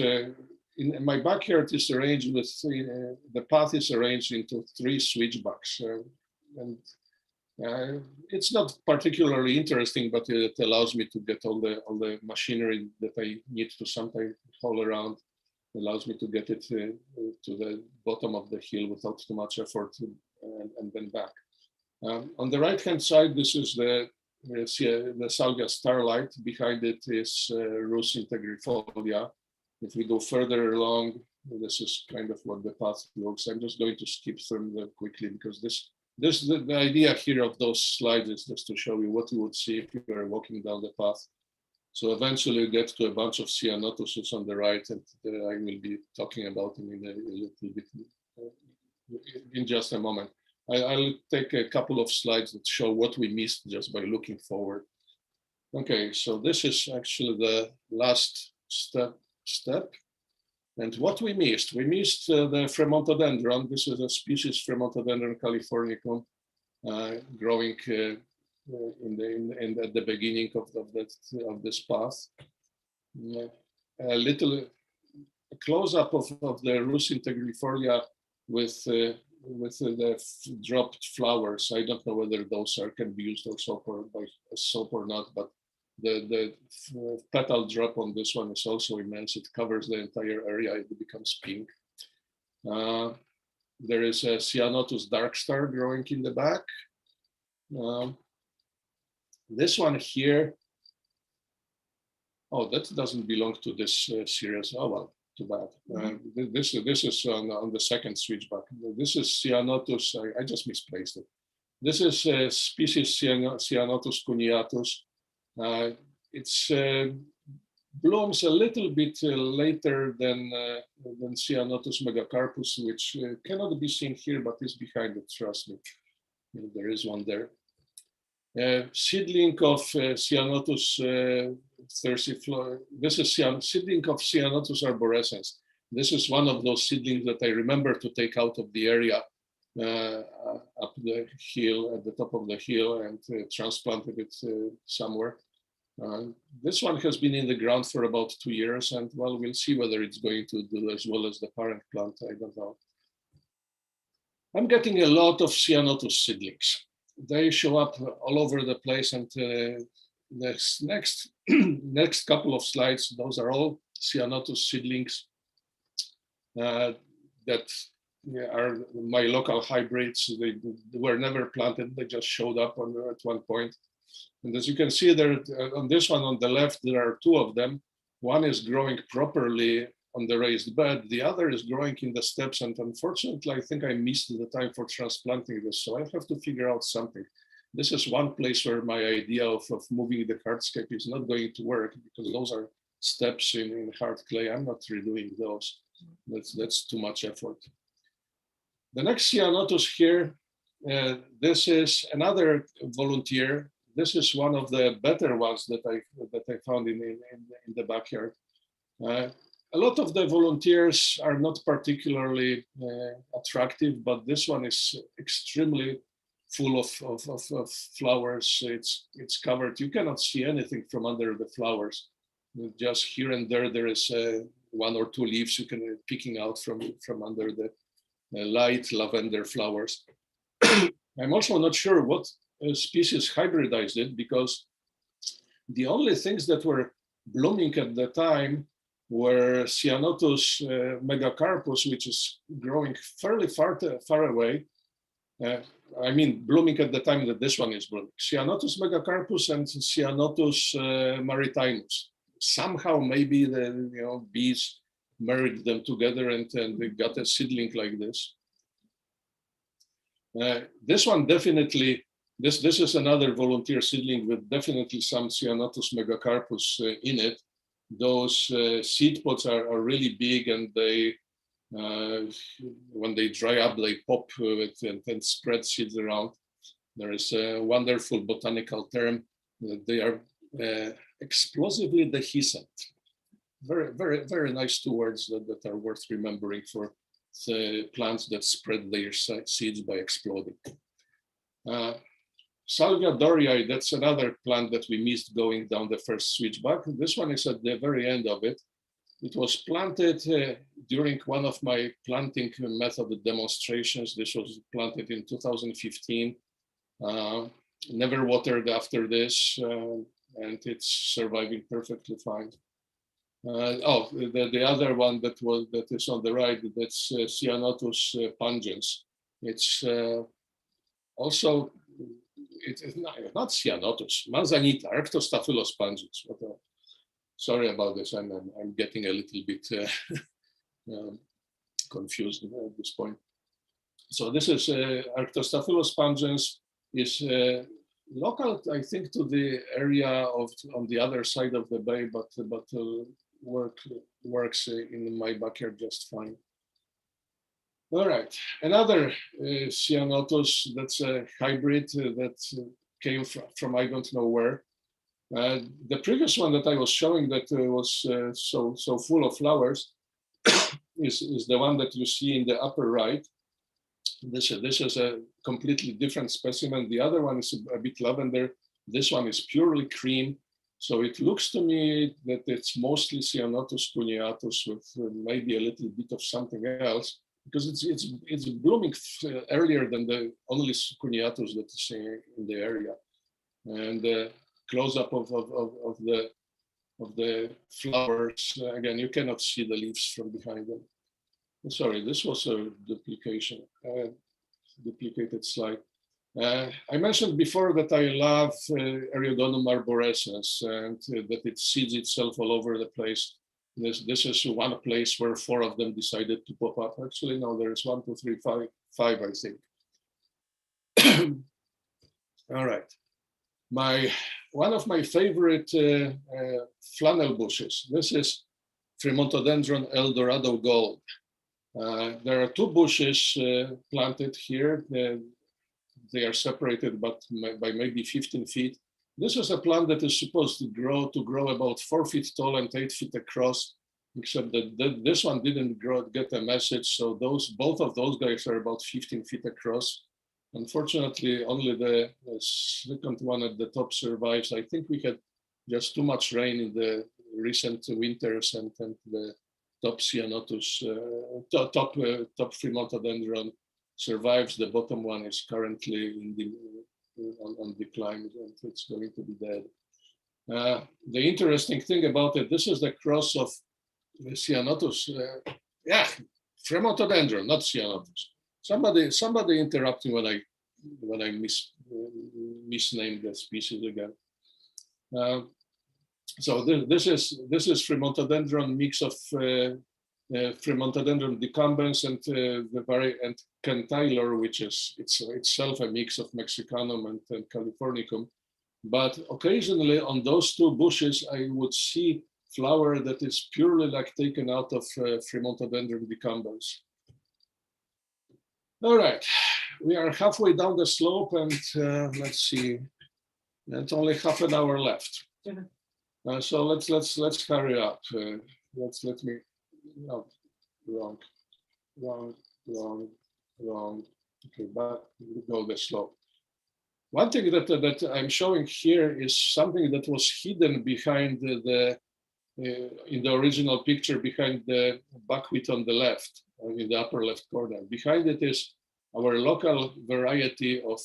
in my backyard is arranged with the path is arranged into 3 switchbacks, and it's not particularly interesting, but it allows me to get all the machinery that I need to sometimes haul around. It allows me to get it to the bottom of the hill without too much effort, and then back. On the right-hand side, this is the Salvia starlight. Behind it is Rus integrifolia. If we go further along, this is kind of what the path looks. I'm just going to skip through them quickly because the idea here of those slides is just to show you what you would see if you were walking down the path. So eventually you get to a bunch of Ceanothuses on the right, and I will be talking about them in a little bit in just a moment. I'll take a couple of slides that show what we missed just by looking forward. Okay, so this is actually the last step. And what we missed the Fremontodendron. This is a species Fremontodendron californicum, growing at the beginning of this path. A little close-up of the Rus integrifolia with the dropped flowers. I don't know whether those can be used also by soap or not, but the petal drop on this one is also immense. It covers the entire area. It becomes pink. There is a Ceanothus darkstar growing in the back. This one here, oh, that doesn't belong to this series. Oh well, too bad. This is on the second switchback. This is Ceanothus. I just misplaced it. This is species Ceanothus cuneatus. It's blooms a little bit later than Ceanothus megacarpus, which cannot be seen here, but is behind it. Trust me, there is one there. Seedling of Ceanothus thersiflora. This is seedling of Ceanothus arborescens. This is one of those seedlings that I remember to take out of the area up the hill, at the top of the hill, and transplanted it somewhere. This one has been in the ground for about 2 years, and well, we'll see whether it's going to do as well as the parent plant. I don't know. I'm getting a lot of Ceanothus seedlings. They show up all over the place, and this next couple of slides, those are all Ceanothus seedlings that are my local hybrids. They were never planted, they just showed up at one point. And as you can see there, on this one on the left, there are 2 of them. One is growing properly on the raised bed, the other is growing in the steps, and unfortunately, I think I missed the time for transplanting this, so I have to figure out something. This is one place where my idea of moving the hardscape is not going to work, because those are steps in hard clay. I'm not redoing those. That's too much effort. The next Ceanothus here, this is another volunteer. This is one of the better ones that I found in the backyard. A lot of the volunteers are not particularly attractive, but this one is extremely full of flowers. It's covered. You cannot see anything from under the flowers. Just here and there is 1 or 2 leaves you can picking out from under the light lavender flowers. I'm also not sure what species hybridized it, because the only things that were blooming at the time were Ceanothus megacarpus, which is growing fairly far away. I mean, blooming at the time that this one is blooming. Ceanothus megacarpus and Ceanothus maritimus. Somehow, maybe the bees married them together and they got a seedling like this. This one definitely. This is another volunteer seedling with definitely some Ceanothus megacarpus in it. Those seed pods are really big, and they, when they dry up, they pop and spread seeds around. There is a wonderful botanical term. They are explosively dehiscent. Very, very, very nice two words that are worth remembering for the plants that spread their seeds by exploding. Salvia dorii, that's another plant that we missed going down the first switchback. This one is at the very end of it. It was planted during one of my planting method demonstrations. This was planted in 2015. Never watered after this, and it's surviving perfectly fine. The other one that is on the right, that's Ceanothus pungens. It's also it's not Ceanothus, Manzanita, Arctostaphylos pungens. Sorry about this. I'm getting a little bit confused at this point. So this is Arctostaphylos pungens, is local, I think, to the area on the other side of the bay, but works in my backyard just fine. All right, another Ceanothus that's a hybrid that came from I don't know where. The previous one that I was showing that was so full of flowers is the one that you see in the upper right. This is a completely different specimen. The other one is a bit lavender. This one is purely cream. So it looks to me that it's mostly Ceanothus cuneatus with maybe a little bit of something else, because it's blooming earlier than the only cuneatus that is in the area. And close-up of the flowers, again, you cannot see the leaves from behind them. Sorry, this was a duplicated slide. I mentioned before that I love Eriogonum arborescens and that it seeds itself all over the place. This is one place where 4 of them decided to pop up. Actually, no, there's 1, 2, 3, 5, I think. All right. One of my favorite flannel bushes. This is Fremontodendron Eldorado Gold. There are 2 bushes planted here. They are separated by maybe 15 feet. This is a plant that is supposed to grow about 4 feet tall and 8 feet across, except that this one didn't get a message. So both of those guys are about 15 feet across. Unfortunately, only the second one at the top survives. I think we had just too much rain in the recent winters, and the top Ceanothus, top Fremontodendron survives. The bottom one is currently on decline, and it's going to be dead. The interesting thing about it, this is the cross of Ceanothus. Fremontodendron, not Ceanothus. Somebody interrupt me when I misnamed the species again. So this is Fremontodendron mix of Fremontodendron decumbens and and Kentilor, which is itself a mix of Mexicanum and Californicum. But occasionally on those 2 bushes, I would see flower that is purely like taken out of Fremontodendron decumbens. All right, we are halfway down the slope, and let's see, and only half an hour left. So let's hurry up. Let me. No, wrong. Okay, but we go the slope. One thing that I'm showing here is something that was hidden behind in the original picture, behind the buckwheat on the left, in the upper left corner. Behind it is our local variety of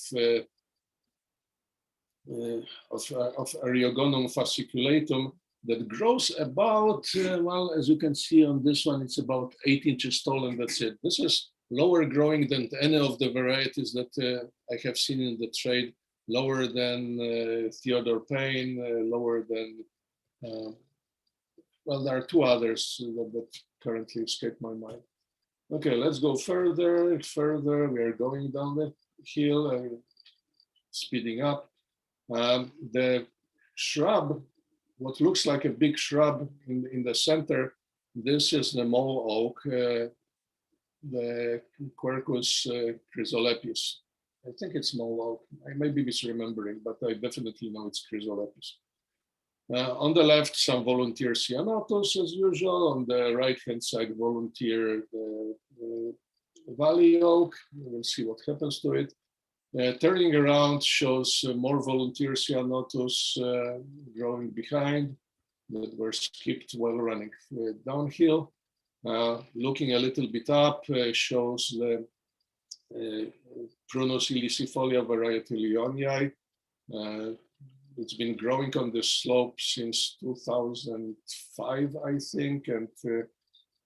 Eriogonum fasciculatum that grows about, well, as you can see on this one, it's about 8 inches tall, and that's it. This is lower growing than any of the varieties that I have seen in the trade, lower than Theodore Payne, lower than, well, there are 2 others that currently escape my mind. Okay, let's go further. We are going down the hill, speeding up. The shrub, what looks like a big shrub in the center, this is the mole oak, the Quercus chrysolepis. I think it's mole oak. I may be misremembering, but I definitely know it's chrysolepis. On the left, some volunteer Ceanothus as usual. On the right-hand side, volunteer valley oak. We'll see what happens to it. Turning around shows more volunteer Ceanothus growing behind that were skipped while running downhill. Looking a little bit up shows the Prunus ilicifolia variety Leonii. It's been growing on the slope since 2005, I think, and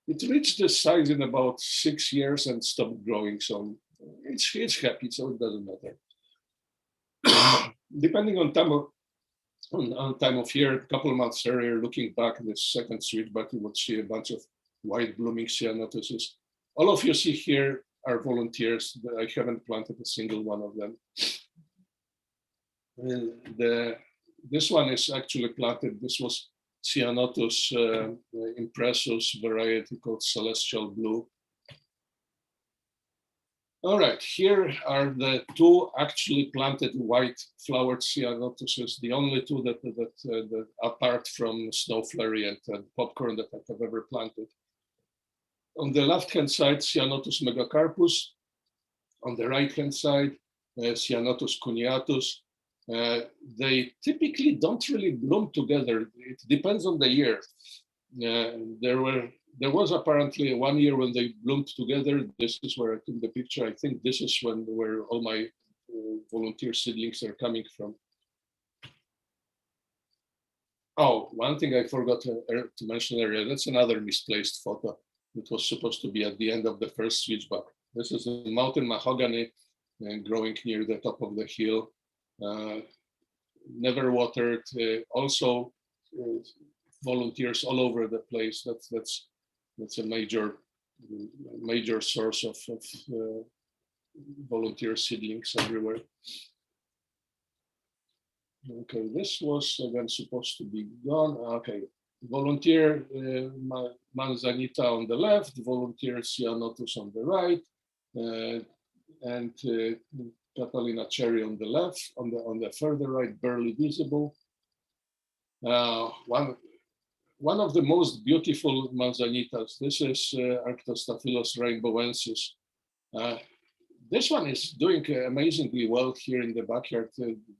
it reached the size in about 6 years and stopped growing. So it's happy, so it doesn't matter. Depending on time of year, a couple of months earlier, looking back at the second switchback, you would see a bunch of white blooming Ceanothuses. All of you see here are volunteers. I haven't planted a single one of them. This one is actually planted. This was Ceanothus impressus variety called Celestial Blue. All right, here are the two actually planted white flowered Ceanothuses, the only two that apart from Snow Flurry and Popcorn that I have ever planted. On the left-hand side, Ceanothus megacarpus. On the right-hand side, Ceanothus cuneatus. They typically don't really bloom together. It depends on the year. There was apparently 1 year when they bloomed together. This is where I took the picture. I think this is where all my volunteer seedlings are coming from. Oh, one thing I forgot to mention earlier, that's another misplaced photo. It was supposed to be at the end of the first switchback. This is a mountain mahogany growing near the top of the hill. Never watered, also volunteers all over the place. That's a major source of volunteer seedlings everywhere. Okay, this was again supposed to be gone. Okay, volunteer manzanita on the left, volunteer Ceanothus on the right, and Catalina cherry on the left, on the further right, barely visible. One of the most beautiful manzanitas. This is Arctostaphylus rainbowensis. This one is doing amazingly well here in the backyard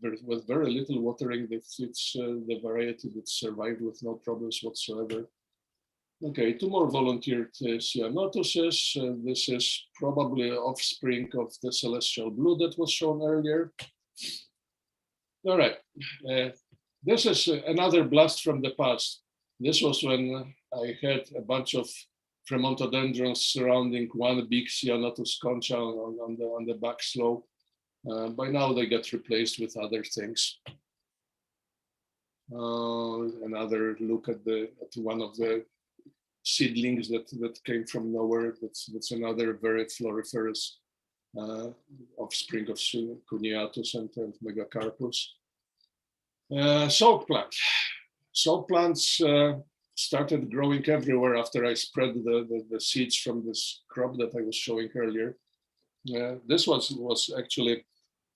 with very little watering. It's the variety that survived with no problems whatsoever. Okay, two more volunteered Ceanothuses. This is probably offspring of the Celestial Blue that was shown earlier. All right, this is another blast from the past. This was when I had a bunch of Fremontodendrons surrounding one big Ceanothus concha on the back slope. By now they get replaced with other things. Another look at one of the seedlings that came from nowhere. That's another very floriferous offspring of Cuneatus and Megacarpus. Salt plant. Salt plants started growing everywhere after I spread the seeds from this crop that I was showing earlier. This was actually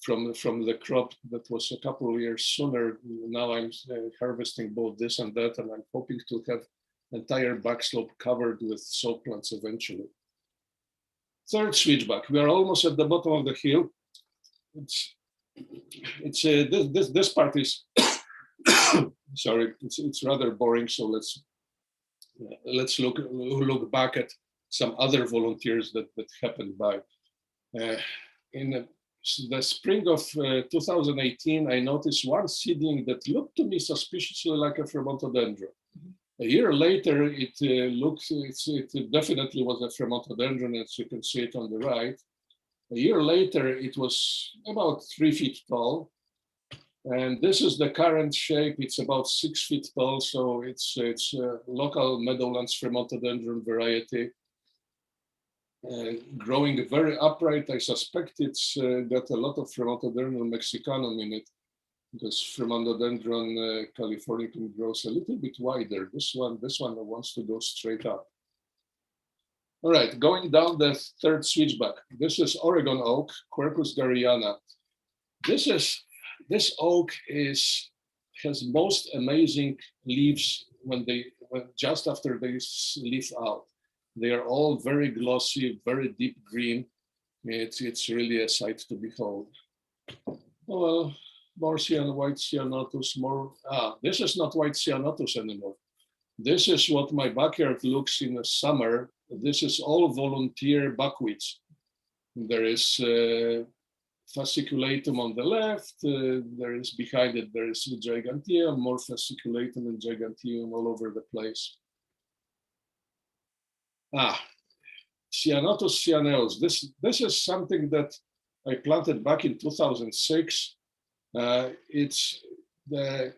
from the crop that was a couple of years sooner. Now I'm harvesting both this and that, and I'm hoping to have entire backslope covered with salt plants eventually. Third switchback. We are almost at the bottom of the hill. This part is sorry. It's rather boring. So let's look back at some other volunteers that happened by. In the spring of 2018, I noticed one seedling that looked to me suspiciously like a Fremontodendron. A year later, it definitely was a Fremontodendron, as you can see it on the right. A year later, it was about 3 feet tall. And this is the current shape. It's about 6 feet tall, so it's a local Meadowlands Fremontodendron variety. Growing very upright. I suspect it's got a lot of Fremontodendron mexicanum in it, because Fremontodendron californicum grows a little bit wider. This one wants to go straight up. All right, going down the third switchback. This is Oregon oak, Quercus garryana. This oak is has most amazing leaves when just after they leaf out. They are all very glossy, very deep green. It's really a sight to behold. Oh, well, more white Ceanothus, more. This is not white Ceanothus anymore. This is what my backyard looks in the summer. This is all volunteer buckwheats. There is fasciculatum on the left. There is behind it, there is giganteum, more fasciculatum and giganteum all over the place. Ceanothus ceaneus. This is something that I planted back in 2006. It's the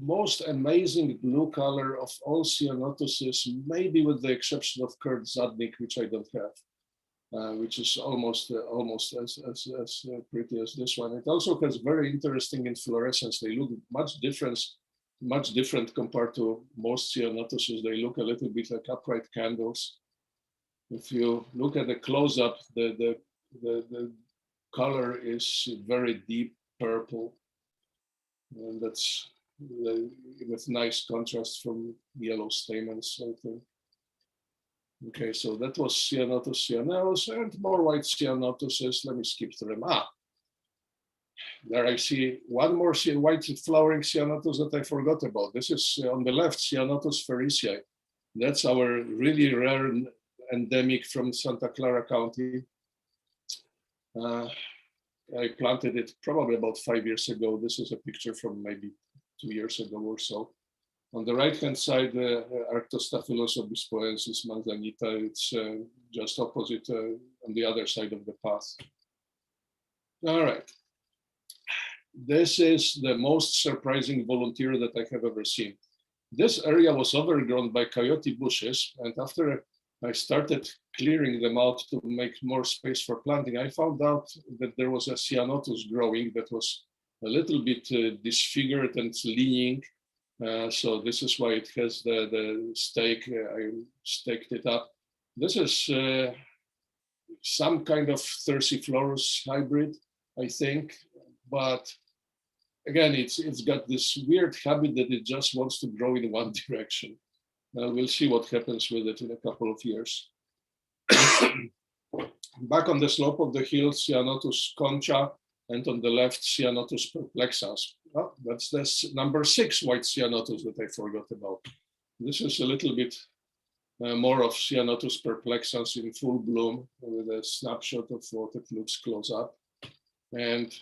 most amazing blue color of all Ceanothuses, maybe with the exception of Kurt Zadnik, which I don't have, which is almost as pretty as this one. It also has very interesting inflorescence. They look much different compared to most Ceanothuses. They look a little bit like upright candles. If you look at the close-up, the color is very deep purple, and that's with nice contrast from yellow stamens, I think. Okay, so that was Ceanothus ceaneus and more white Ceanothuses. Let me skip through them. There I see one more white flowering Ceanothus that I forgot about. This is on the left, Ceanothus ferricii. That's our really rare endemic from Santa Clara County. I planted it probably about 5 years ago. This is a picture from maybe 2 years ago or so. On the right-hand side, Arctostaphylos obispoensis manzanita. It's just opposite on the other side of the path. All right. This is the most surprising volunteer that I have ever seen. This area was overgrown by coyote bushes, and after I started clearing them out to make more space for planting, I found out that there was a Ceanothus growing that was a little bit disfigured and leaning. So this is why it has the stake. I staked it up. This is some kind of Thersiphloros hybrid, I think. But again, it's got this weird habit that it just wants to grow in one direction. We'll see what happens with it in a couple of years. Back on the slope of the hill, Ceanothus concha, and on the left, Ceanothus perplexans. Oh, that's this number 6 white Ceanothus that I forgot about. This is a little bit more of Ceanothus perplexans in full bloom with a snapshot of what it looks close up. And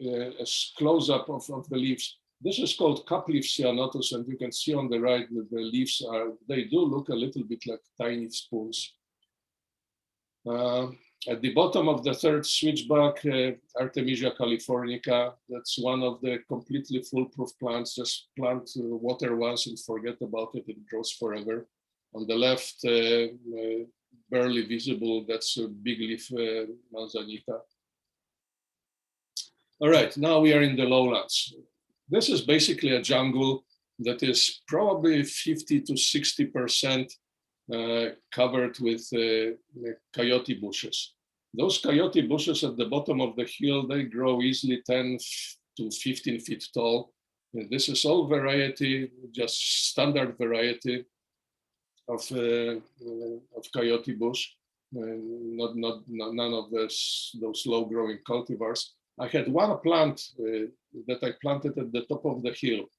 a close up of the leaves. This is called cupleaf Ceanothus, and you can see on the right that the leaves they do look a little bit like tiny spoons. At the bottom of the third switchback, Artemisia californica. That's one of the completely foolproof plants. Just plant water once and forget about it. It grows forever. On the left, barely visible, that's a big leaf manzanita. All right, now we are in the lowlands. This is basically a jungle that is probably 50 to 60% covered with coyote bushes. Those coyote bushes at the bottom of the hill, they grow easily 10 to 15 feet tall. And this is all variety, just standard variety of coyote bush, none of those low-growing cultivars. I had one plant that I planted at the top of the hill.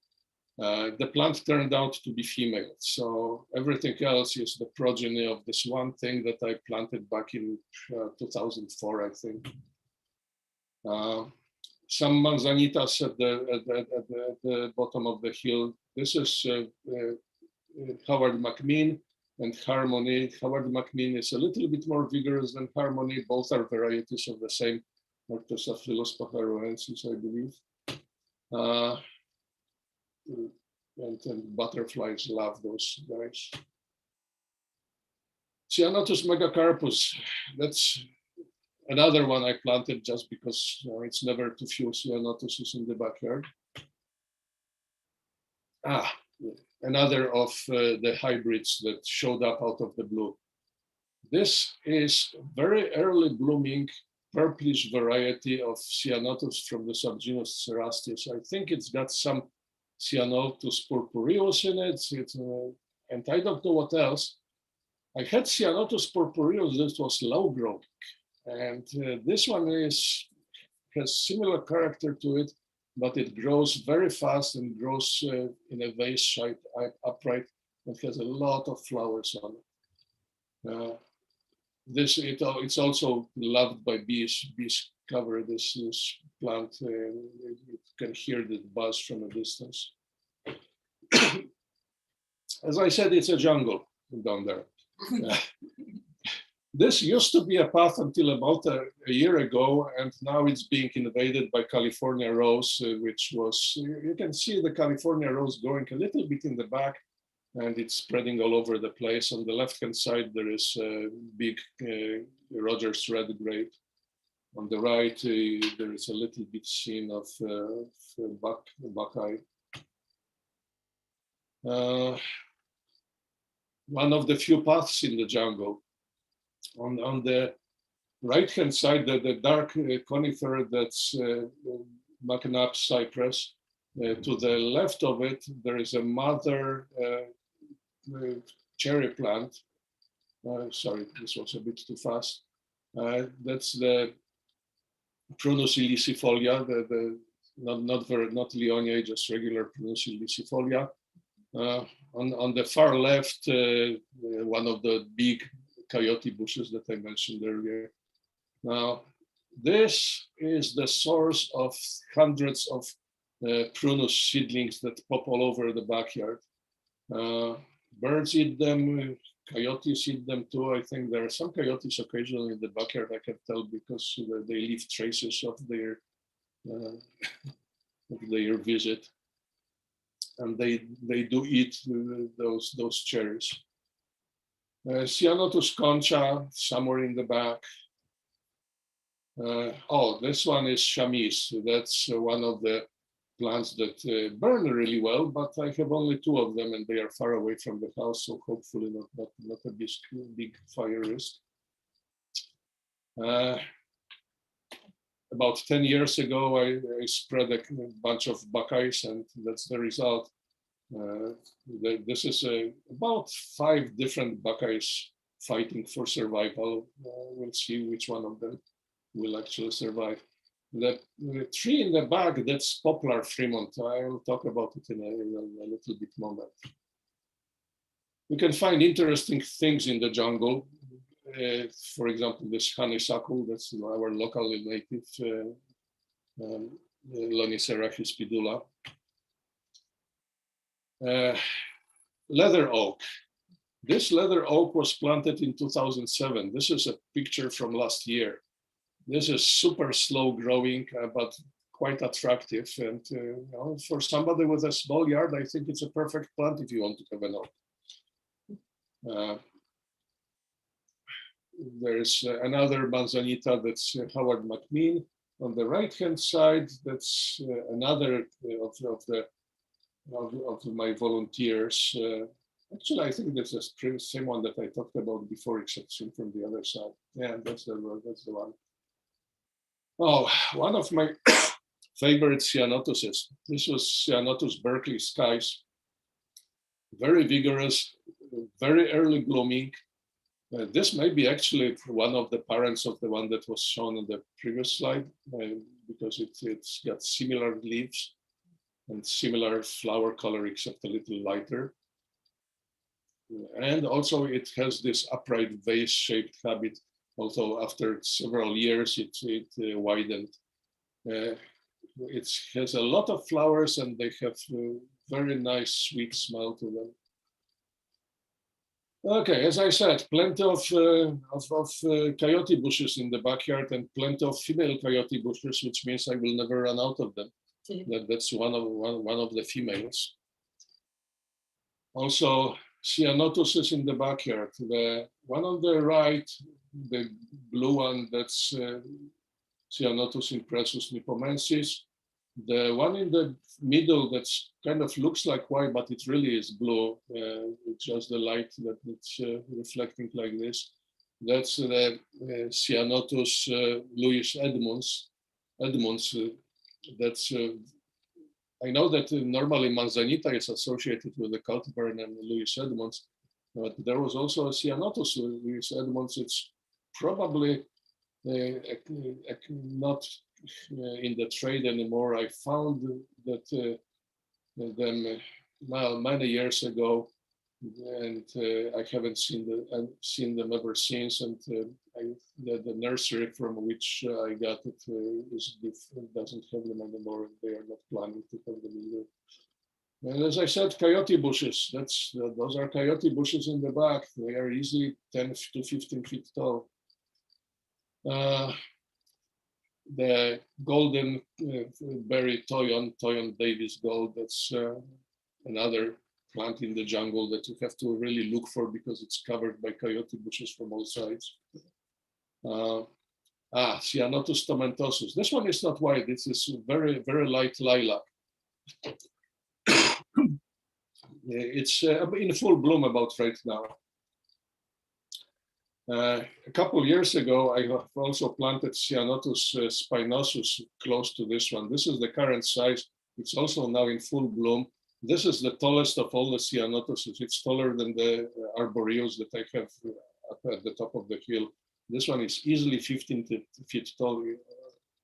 The plant turned out to be female, so everything else is the progeny of this one thing that I planted back in 2004, I think. Some manzanitas at the bottom of the hill. This is Howard McMean and Harmony. Howard McMean is a little bit more vigorous than Harmony. Both are varieties of the same Arctostaphylos pajaroensis, I believe. And butterflies love those guys. Ceanothus megacarpus, that's another one I planted just because it's never too few Ceanothuses in the backyard. Another of the hybrids that showed up out of the blue. This is very early blooming purplish variety of Ceanothus from the subgenus Cerastes. I think it's got some Ceanothus purpureus in it, and I don't know what else. I had Ceanothus purpureus that was low growing, and this one has similar character to it, but it grows very fast and grows in a vase shape, upright, and has a lot of flowers on it. It's also loved by bees. Bees cover this plant. You can hear the buzz from a distance. As I said, it's a jungle down there. This used to be a path until about a year ago, and now it's being invaded by California rose, which was, you can see the California rose growing a little bit in the back, and it's spreading all over the place. On the left-hand side, there is a big Rogers red grape. On the right, there is a little bit scene of buckeye. One of the few paths in the jungle. On the right-hand side, the dark conifer that's McNabb cypress. To the left of it, there is a mother cherry plant. Sorry, this was a bit too fast. That's the Prunus ilicifolia, not Leonia, just regular Prunus ilicifolia. On the far left, one of the big coyote bushes that I mentioned earlier. Now, this is the source of hundreds of Prunus seedlings that pop all over the backyard. Birds eat them, coyotes eat them too. I think there are some coyotes occasionally in the backyard, I can tell, because they leave traces of their visit. And they do eat those cherries. Ceanothus concha, somewhere in the back. This one is chamise. That's one of the plants that burn really well, but I have only two of them and they are far away from the house, so hopefully not a big fire risk. About 10 years ago, I spread a bunch of buckeyes, and that's the result. This is about 5 different buckeyes fighting for survival. We'll see which one of them will actually survive. The tree in the back, that's poplar Fremont. I will talk about it in a little bit moment. You can find interesting things in the jungle. For example, this honeysuckle, that's our locally native Lonicera hispidula. Leather oak. This leather oak was planted in 2007. This is a picture from last year. This is super slow growing, but quite attractive. And for somebody with a small yard, I think it's a perfect plant if you want to have an oak. There's another manzanita, that's Howard McMean. On the right-hand side, that's another of my volunteers. Actually, I think this is the same one that I talked about before, except seen from the other side. Yeah, that's the one. Oh, one of my favorite Ceanothuses. This was Ceanothus Berkeley skies. Very vigorous, very early blooming. This may be actually one of the parents of the one that was shown in the previous slide, because it's got similar leaves and similar flower color, except a little lighter. And also it has this upright vase-shaped habit, although after several years it widened. It has a lot of flowers and they have very nice sweet smell to them. Okay, as I said, plenty of coyote bushes in the backyard and plenty of female coyote bushes, which means I will never run out of them. That's one of the females. Also, Ceanothuses in the backyard. The one on the right, the blue one, that's Ceanothus impressus nipomensis. The one in the middle that's kind of looks like white, but it really is blue. It's just the light that it's reflecting like this. That's the Ceanothus Louis Edmunds. That's I know that normally Manzanita is associated with the cultivar named Louis Edmunds, but there was also a Ceanothus Louis Edmunds. It's probably not in the trade anymore. I found that them many years ago, and I haven't seen them ever since. And the nursery from which I got it doesn't have them anymore. They are not planning to have them either. And as I said, coyote bushes. Those are coyote bushes in the back. They are easily 10 to 15 feet tall. The golden berry toyon Davis gold. That's another plant in the jungle that you have to really look for because it's covered by coyote bushes from all sides. Ceanothus tomentosus. This one is not white. This is very, very light lilac. It's in full bloom about right now. A couple years ago, I have also planted Ceanothus spinosus close to this one. This is the current size. It's also now in full bloom. This is the tallest of all the Ceanothuses. It's taller than the arboreals that I have up at the top of the hill. This one is easily 15 feet tall,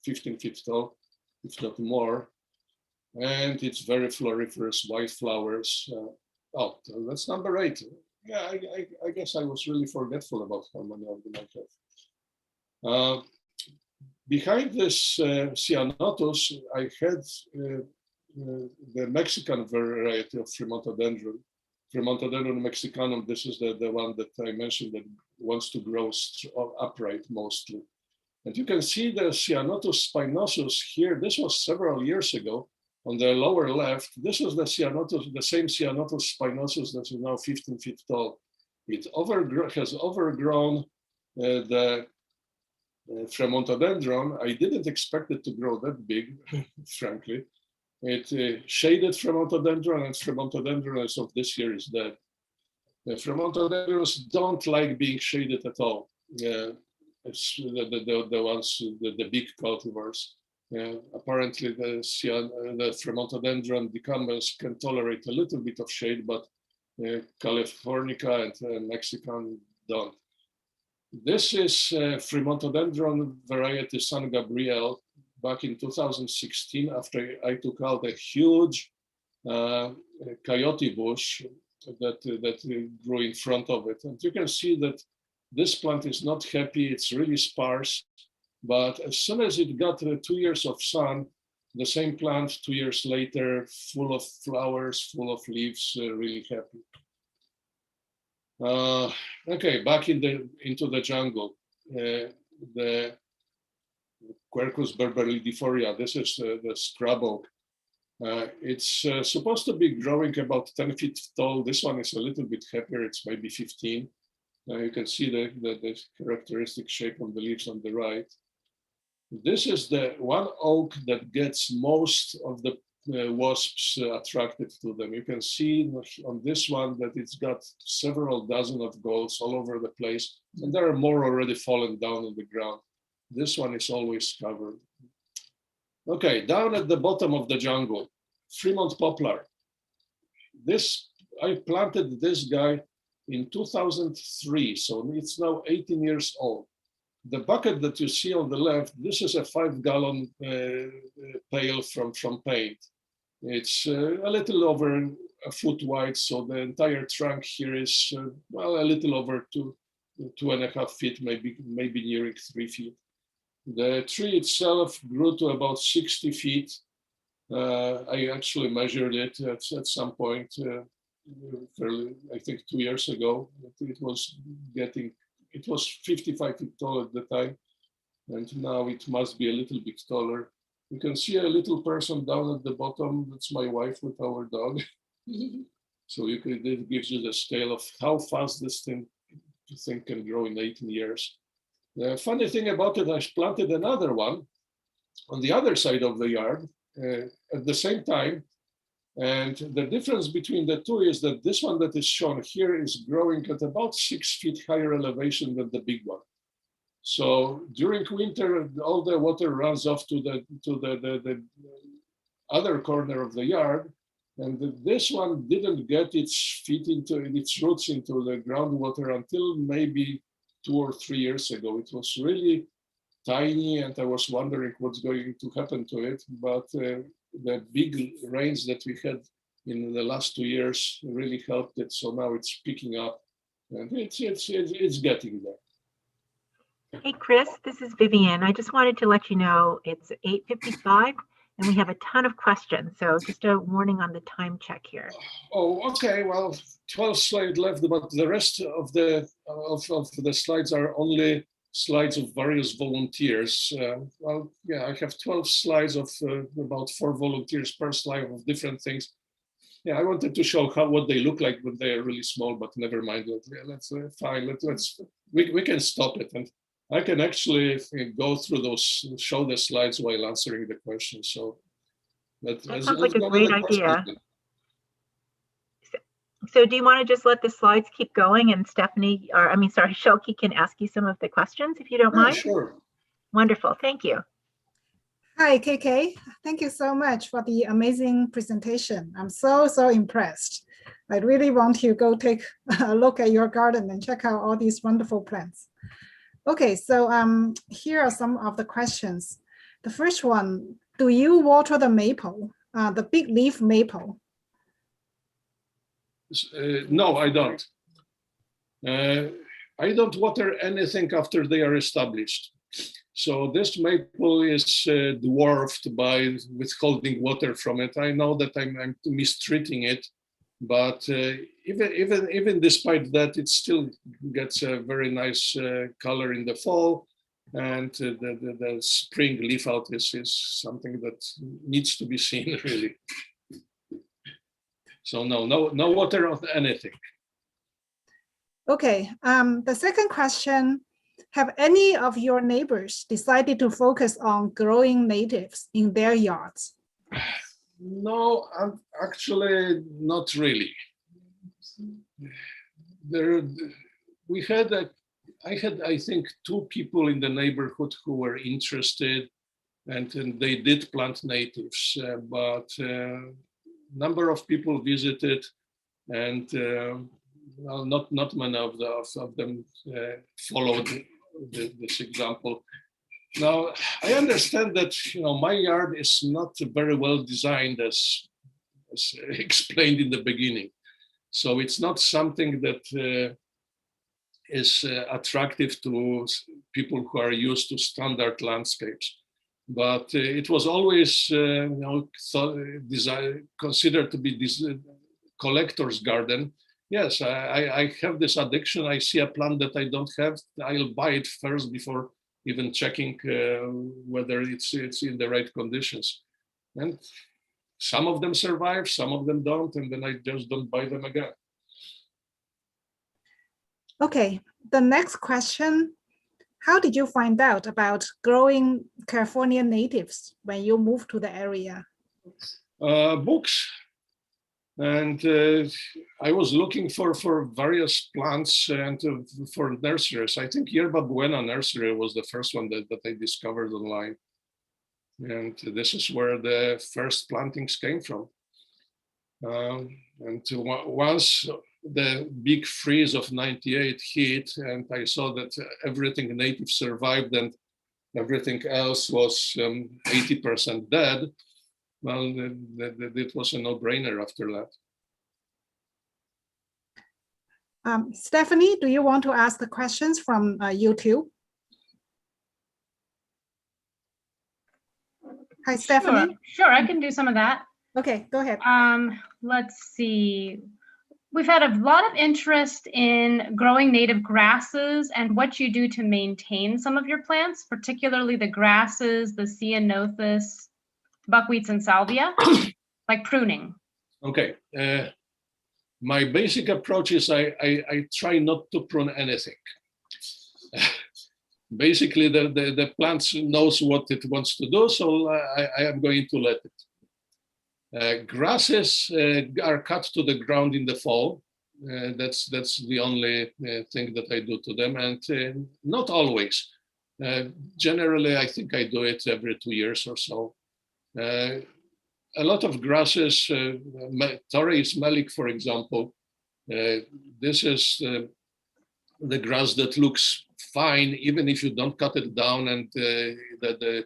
if not more. And it's very floriferous, white flowers. That's number 8. Yeah, I guess I was really forgetful about how many of them I have. Behind this Ceanothus, I had the Mexican variety of Fremontodendron. Fremontodendron mexicanum, this is the one that I mentioned that wants to grow upright mostly. And you can see the Ceanothus spinosus here. This was several years ago. On the lower left, this is the Ceanothus, the same Ceanothus spinosus that is now 15 feet tall. It has overgrown the Fremontodendron. I didn't expect it to grow that big, frankly. It shaded Fremontodendron, and Fremontodendron as of this year is dead. The Fremontodendrons don't like being shaded at all. It's the ones, the big cultivars. Apparently, the Fremontodendron decumbens can tolerate a little bit of shade, but Californica and Mexican don't. This is Fremontodendron variety San Gabriel. Back in 2016, after I took out a huge coyote bush that grew in front of it. And you can see that this plant is not happy, it's really sparse, but as soon as it got 2 years of sun, the same plant 2 years later, full of flowers, full of leaves, really happy. Okay, back into the jungle. The Quercus berberillidifolia, this is the scrub oak. It's supposed to be growing about 10 feet tall. This one is a little bit happier, it's maybe 15. You can see the characteristic shape of the leaves on the right. This is the one oak that gets most of the wasps attracted to them. You can see on this one that it's got several dozen of galls all over the place, and there are more already fallen down on the ground. This one is always covered. Okay, down at the bottom of the jungle, Fremont poplar. I planted this guy in 2003, so it's now 18 years old. The bucket that you see on the left, this is a 5-gallon pail from paint. It's a little over a foot wide, so the entire trunk here is, well, a little over 2.5 feet, maybe nearing 3 feet. The tree itself grew to about 60 feet. I actually measured it at some point, I think 2 years ago. It was 55 feet tall at the time, and now it must be a little bit taller. You can see a little person down at the bottom. That's my wife with our dog. So it gives you the scale of how fast this thing can grow in 18 years. The funny thing about it, I planted another one on the other side of the yard at the same time. And the difference between the two is that this one that is shown here is growing at about 6 feet higher elevation than the big one. So during winter, all the water runs off to the other corner of the yard. And this one didn't get its roots into the groundwater until maybe 2 or 3 years ago. It was really tiny, and I was wondering what's going to happen to it. But the big rains that we had in the last 2 years really helped it. So now it's picking up, and it's getting there. Hey, Chris, this is Vivian. I just wanted to let you know it's 8:55 and we have a ton of questions. So just a warning on the time check here. Oh, okay. Well, 12 slides left, but the rest of the slides are only slides of various volunteers. Well, yeah, I have 12 slides of about 4 volunteers per slide of different things. Yeah, I wanted to show what they look like when they are really small, but never mind. Let's fine. We can stop it, and I can actually go through those, show the slides while answering the questions. So that sounds like a great idea. So do you want to just let the slides keep going, and Stephanie, or I mean, sorry, Shelky can ask you some of the questions if you don't mind? Sure. Wonderful, thank you. Hi, KK. Thank you so much for the amazing presentation. I'm so impressed. I really want to go take a look at your garden and check out all these wonderful plants. Okay, so here are some of the questions. The first one, do you water the maple, the big leaf maple? No, I don't. I don't water anything after they are established. So this maple is dwarfed by withholding water from it. I know that I'm mistreating it, but even despite that, it still gets a very nice color in the fall, and the spring leaf out is something that needs to be seen, really. So no water of anything. Okay, the second question, have any of your neighbors decided to focus on growing natives in their yards? No, actually not really. I had, I think, 2 people in the neighborhood who were interested, and they did plant natives, but number of people visited, and well, not many of them followed this example. Now, I understand that my yard is not very well designed, as explained in the beginning. So it's not something that is attractive to people who are used to standard landscapes. But it was always considered to be this collector's garden. Yes, I have this addiction. I see a plant that I don't have, I'll buy it first before even checking whether it's in the right conditions. And some of them survive, some of them don't, and then I just don't buy them again. Okay, the next question. How did you find out about growing California natives when you moved to the area? Books. And I was looking for various plants and for nurseries. I think Yerba Buena Nursery was the first one that I discovered online. And this is where the first plantings came from. And once the big freeze of '98 hit, and I saw that everything native survived and everything else was 80% dead, well, it was a no-brainer after that. Stephanie, do you want to ask the questions from YouTube? Hi, Stephanie. Sure, I can do some of that. Okay, go ahead. Let's see. We've had a lot of interest in growing native grasses and what you do to maintain some of your plants, particularly the grasses, the Ceanothus, buckwheats, and salvia, like pruning. Okay. My basic approach is I try not to prune anything. Basically, the plant knows what it wants to do, so I am going to let it. Grasses are cut to the ground in the fall. That's the only thing that I do to them, and not always. Generally, I think I do it every 2 years or so. A lot of grasses, Torreis melic, for example, this is the grass that looks fine, even if you don't cut it down, and the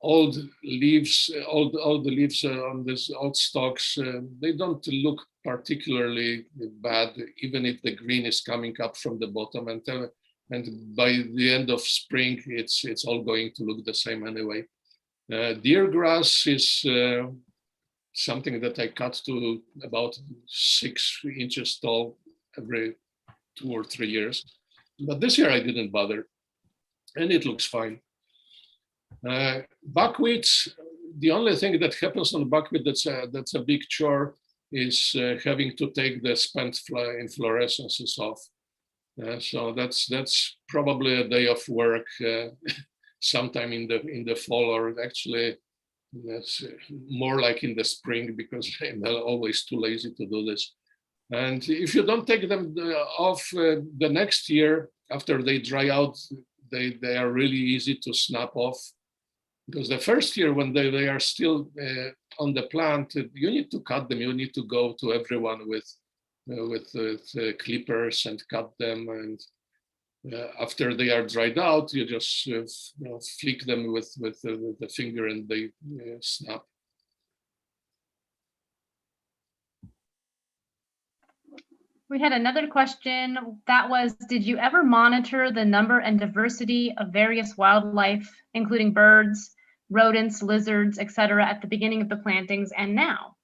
old leaves, all the leaves on these old stalks, they don't look particularly bad, even if the green is coming up from the bottom. And by the end of spring, it's all going to look the same anyway. Deer grass is something that I cut to about 6 inches tall every 2 or 3 years. But this year I didn't bother, and it looks fine. Buckwheat, the only thing that happens on buckwheat that's a big chore is having to take the spent inflorescences off. So that's probably a day of work sometime in the fall, or actually that's more like in the spring, because I'm always too lazy to do this. And if you don't take them off the next year after they dry out, they are really easy to snap off. Because the first year when they are still on the plant, you need to cut them. You need to go to everyone with clippers and cut them. And after they are dried out, you just flick them with the finger and they snap. We had another question that was, did you ever monitor the number and diversity of various wildlife, including birds, rodents, lizards, etc., at the beginning of the plantings and now?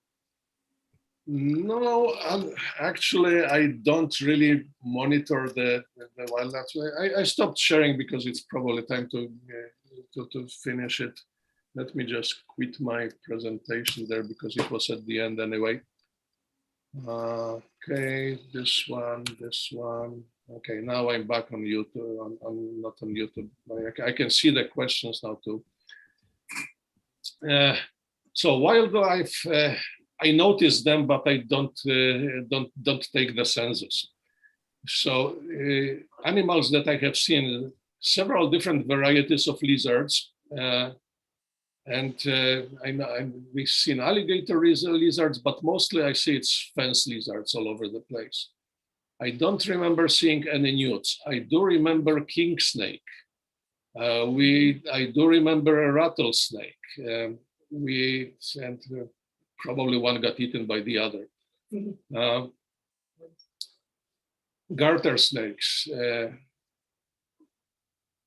No, actually, I don't really monitor the wildlife. I stopped sharing because it's probably time to finish it. Let me just quit my presentation there because it was at the end anyway. Okay, this one. Okay, now I'm back on YouTube. I'm not on YouTube. I can see the questions now too. So wildlife, I notice them, but I don't take the census. So animals that I have seen, several different varieties of lizards. We've seen alligator lizards, but mostly I see it's fence lizards all over the place. I don't remember seeing any newts. I do remember king snake. I do remember a rattlesnake. Probably one got eaten by the other. Garter snakes,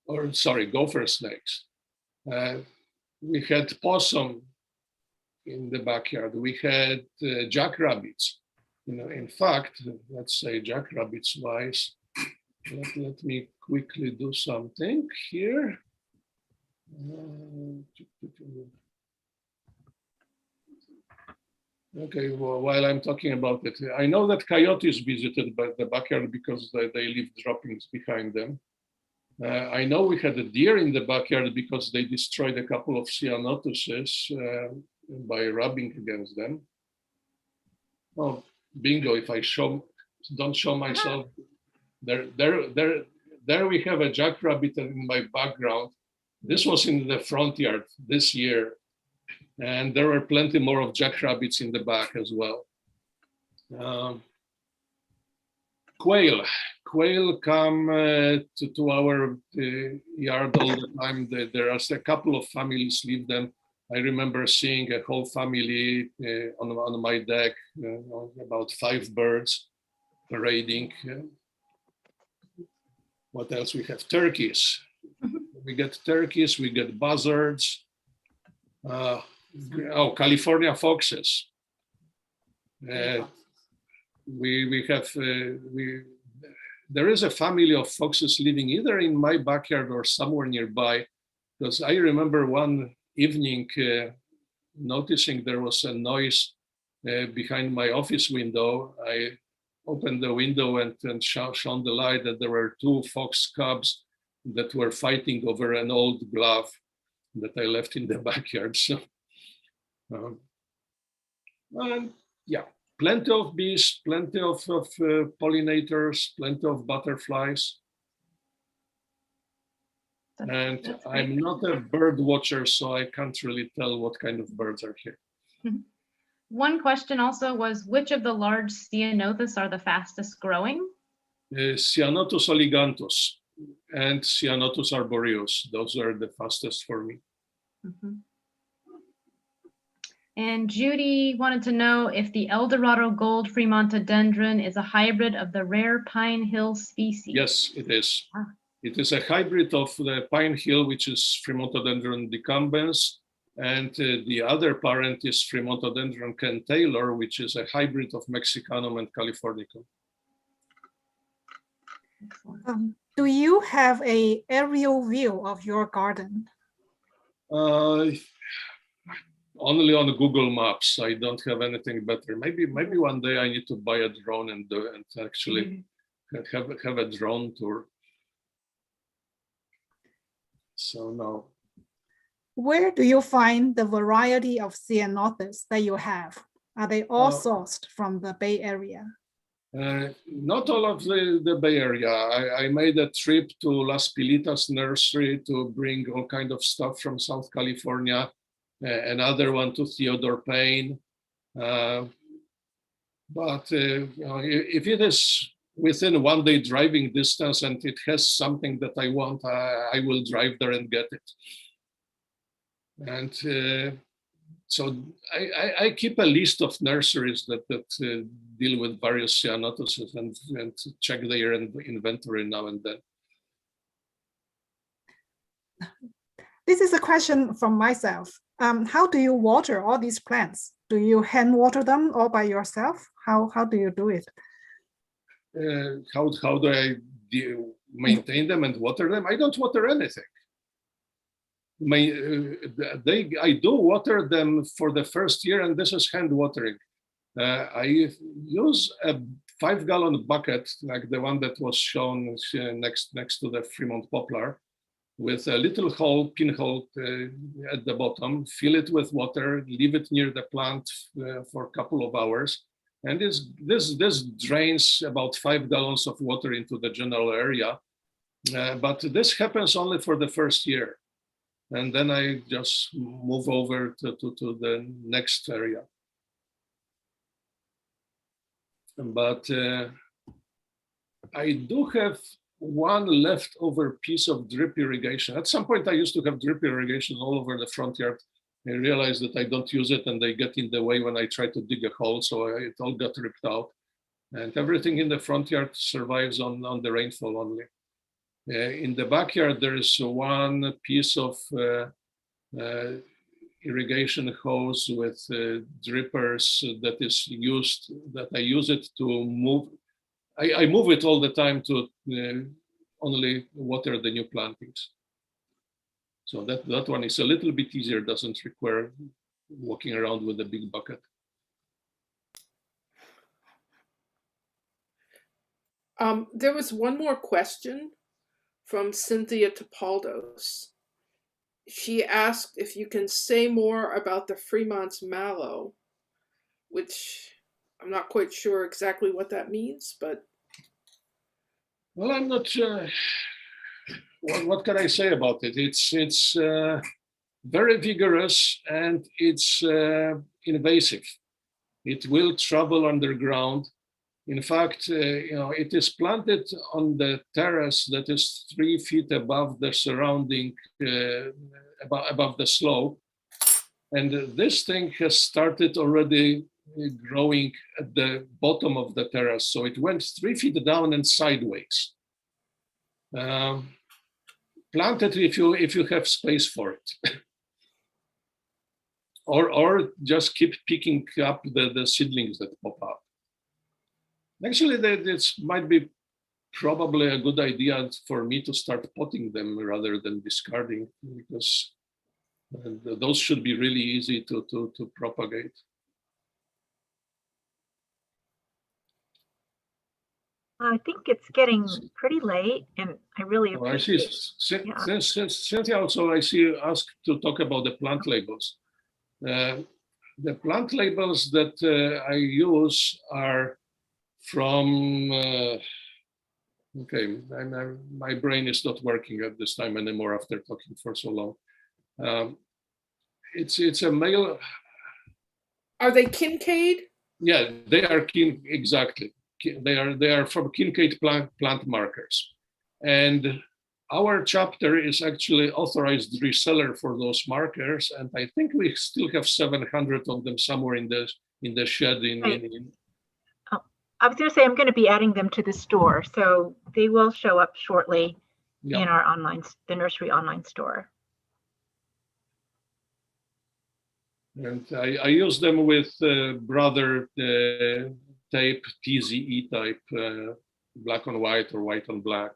gopher snakes. We had possum in the backyard. We had jackrabbits. In fact, let's say jackrabbits wise, let me quickly do something here. Okay, well, while I'm talking about it, I know that coyotes visited the backyard because they leave droppings behind them. I know we had a deer in the backyard because they destroyed a couple of Ceanothuses by rubbing against them. Oh, bingo! If I don't show myself, there we have a jackrabbit in my background. This was in the front yard this year, and there were plenty more of jackrabbits in the back as well. Quail come to our yard all the time. There are a couple of families live them. I remember seeing a whole family on my deck, about 5 birds parading. What else we have? Turkeys. We get turkeys, we get buzzards. California foxes. There is a family of foxes living either in my backyard or somewhere nearby, because I remember one evening noticing there was a noise behind my office window. I opened the window and shone the light that there were 2 fox cubs that were fighting over an old glove that I left in the backyard. So And yeah, plenty of bees, plenty of pollinators, plenty of butterflies. And That's I'm great. not a bird watcher, so I can't really tell what kind of birds are here. One question also was, which of the large Ceanothus are the fastest growing? Ceanothus oliganthus and Ceanothus arboreus. Those are the fastest for me. And Judy wanted to know if the Eldorado gold Fremontodendron is a hybrid of the rare pine hill species. Yes, it is. Ah. It is a hybrid of the pine hill, which is Fremontodendron decumbens, and the other parent is Fremontodendron Ken Taylor, which is a hybrid of Mexicanum and Californicum. Do you have an aerial view of your garden? Only on Google Maps. I don't have anything better. Maybe one day I need to buy a drone and actually have a drone tour. So no. Where do you find the variety of Ceanothus that you have? Are they all sourced from the Bay Area? Not all of the Bay Area. I made a trip to Las Pilitas nursery to bring all kind of stuff from South California. Another one to Theodore Payne. But you know, if it is within 1 day driving distance and it has something that I want, I will drive there and get it. And so I keep a list of nurseries that deal with various Ceanothuses and check their inventory now and then. This is a question from myself. How do you water all these plants? Do you hand water them all by yourself? How do you do it? How do I maintain them and water them? I don't water anything. I do water them for the first year, and this is hand watering. I use a 5-gallon bucket, like the one that was shown next to the Fremont poplar, with a little hole, pinhole at the bottom, fill it with water, leave it near the plant for a couple of hours. And this drains about 5 gallons of water into the general area. But this happens only for the first year. And then I just move over to the next area. But I do have one leftover piece of drip irrigation. At some point, I used to have drip irrigation all over the front yard. I realized that I don't use it and they get in the way when I try to dig a hole. So it all got ripped out. And everything in the front yard survives on the rainfall only. In the backyard, there is one piece of irrigation hose with drippers that I use it to move. I move it all the time to only water the new plantings. So that one is a little bit easier, doesn't require walking around with a big bucket. There was one more question from Cynthia Topaldos. She asked if you can say more about the Fremont's mallow, which I'm not quite sure exactly what that means, but. Well, I'm not sure. What can I say about it? It's very vigorous and it's invasive. It will travel underground. In fact, it is planted on the terrace that is 3 feet above the surrounding, above the slope. And this thing has started already growing at the bottom of the terrace. So it went 3 feet down and sideways. Plant it if you have space for it. or just keep picking up the seedlings that pop up. Actually, this might be probably a good idea for me to start potting them rather than discarding, because those should be really easy to propagate. I think it's getting pretty late, and I really appreciate Cynthia also, I see you asked to talk about the plant labels. the plant labels that I use are from, okay, my brain is not working at this time anymore after talking for so long. It's a male. Are they Kincaid? Yeah, they are exactly. They are from Kincaid plant markers, and our chapter is actually authorized reseller for those markers, and I think we still have 700 of them somewhere in the shed. I was going to say I'm going to be adding them to the store, so they will show up shortly in our the nursery online store. And I use them with brother tape, TZE type, black on white or white on black.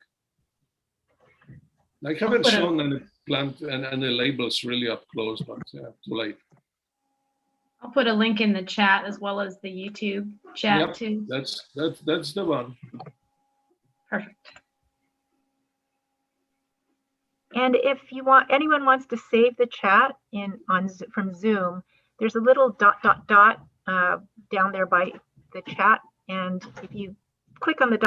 I haven't shown any plant and any labels really up close, but too late. I'll put a link in the chat as well as the YouTube chat too. That's the one. Perfect. And if anyone wants to save the chat from Zoom, there's a little ... down there by the chat, and if you click on the ...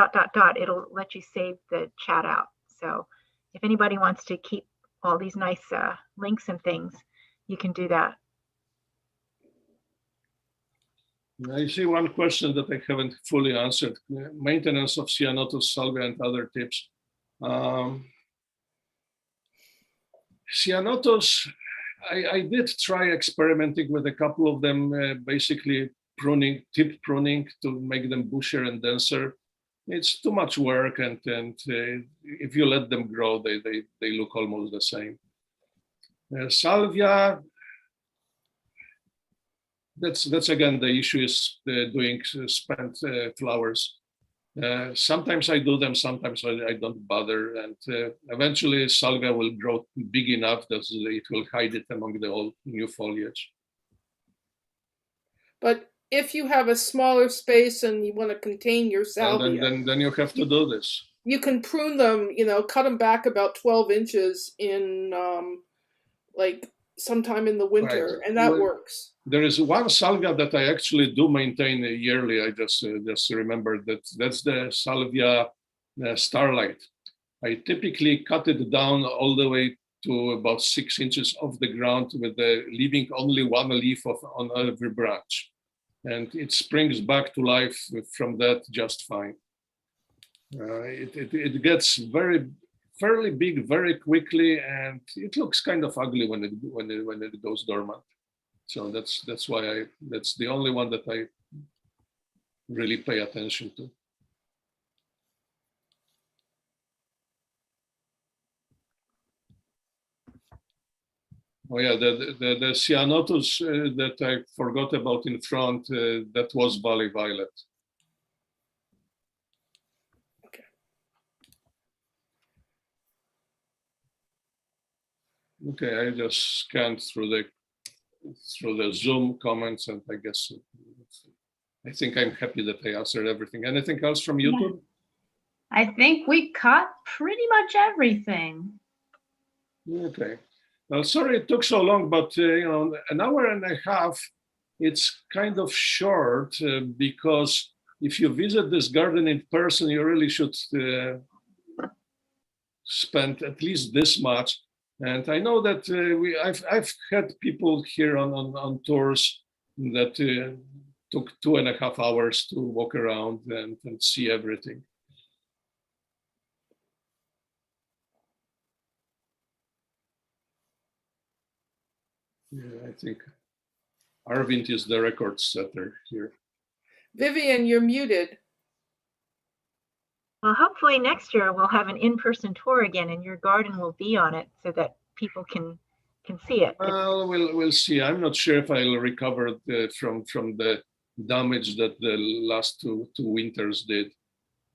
it'll let you save the chat out. So if anybody wants to keep all these nice links and things, you can do that. I see one question that I haven't fully answered. Maintenance of Ceanothus, salvia, and other tips. Ceanothus, I did try experimenting with a couple of them, basically tip pruning to make them bushier and denser. It's too much work, and if you let them grow, they look almost the same. Salvia, that's again, the issue is doing spent flowers. Sometimes I do them, sometimes I don't bother, and eventually salvia will grow big enough that it will hide it among the old new foliage. But if you have a smaller space and you want to contain your salvia, then you have to do this. You can prune them, cut them back about 12 inches in like sometime in the winter, right. And that works. There is one salvia that I actually do maintain yearly. I just remembered that's the salvia starlight. I typically cut it down all the way to about 6 inches off the ground, with leaving only one leaf on every branch, and it springs back to life from that just fine. It gets fairly big very quickly, and it looks kind of ugly when it goes dormant. So that's why that's the only one that I really pay attention to. Oh yeah, the Ceanothus that I forgot about in front, that was Valley Violet. Okay. Okay, I just scanned through the Zoom comments, and I think I'm happy that I answered everything. Anything else from YouTube? Yeah. I think we caught pretty much everything. Okay. Well, sorry it took so long, but an hour and a half, it's kind of short, because if you visit this garden in person, you really should spend at least this much. And I know that I've had people here on tours that took 2.5 hours to walk around and see everything. Yeah, I think Arvind is the record setter here. Vivian, you're muted. Well, hopefully next year we'll have an in-person tour again, and your garden will be on it so that people can see it. Well, we'll see. I'm not sure if I'll recover from the damage that the last two winters did.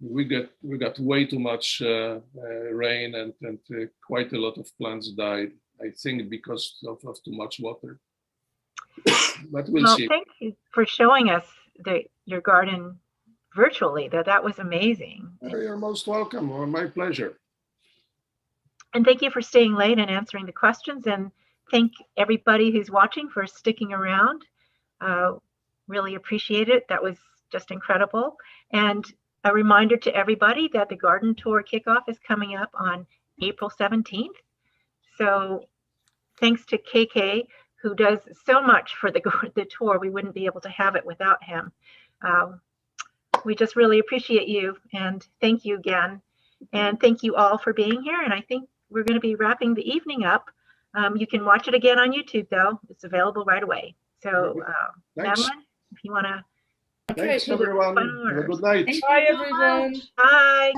We got way too much rain, and quite a lot of plants died, I think, because of too much water. But we'll see. Thank you for showing us your garden virtually. That was amazing. You're most welcome. Well, my pleasure. And thank you for staying late and answering the questions. And thank everybody who's watching for sticking around. Really appreciate it. That was just incredible. And a reminder to everybody that the garden tour kickoff is coming up on April 17th. So thanks to KK, who does so much for the tour. We wouldn't be able to have it without him. We just really appreciate you, and thank you again. And thank you all for being here. And I think we're going to be wrapping the evening up. You can watch it again on YouTube, though. It's available right away. So, Madeline, if you want to. Thanks, everyone. Have a good night. Thank Bye, you so everyone. much. Bye.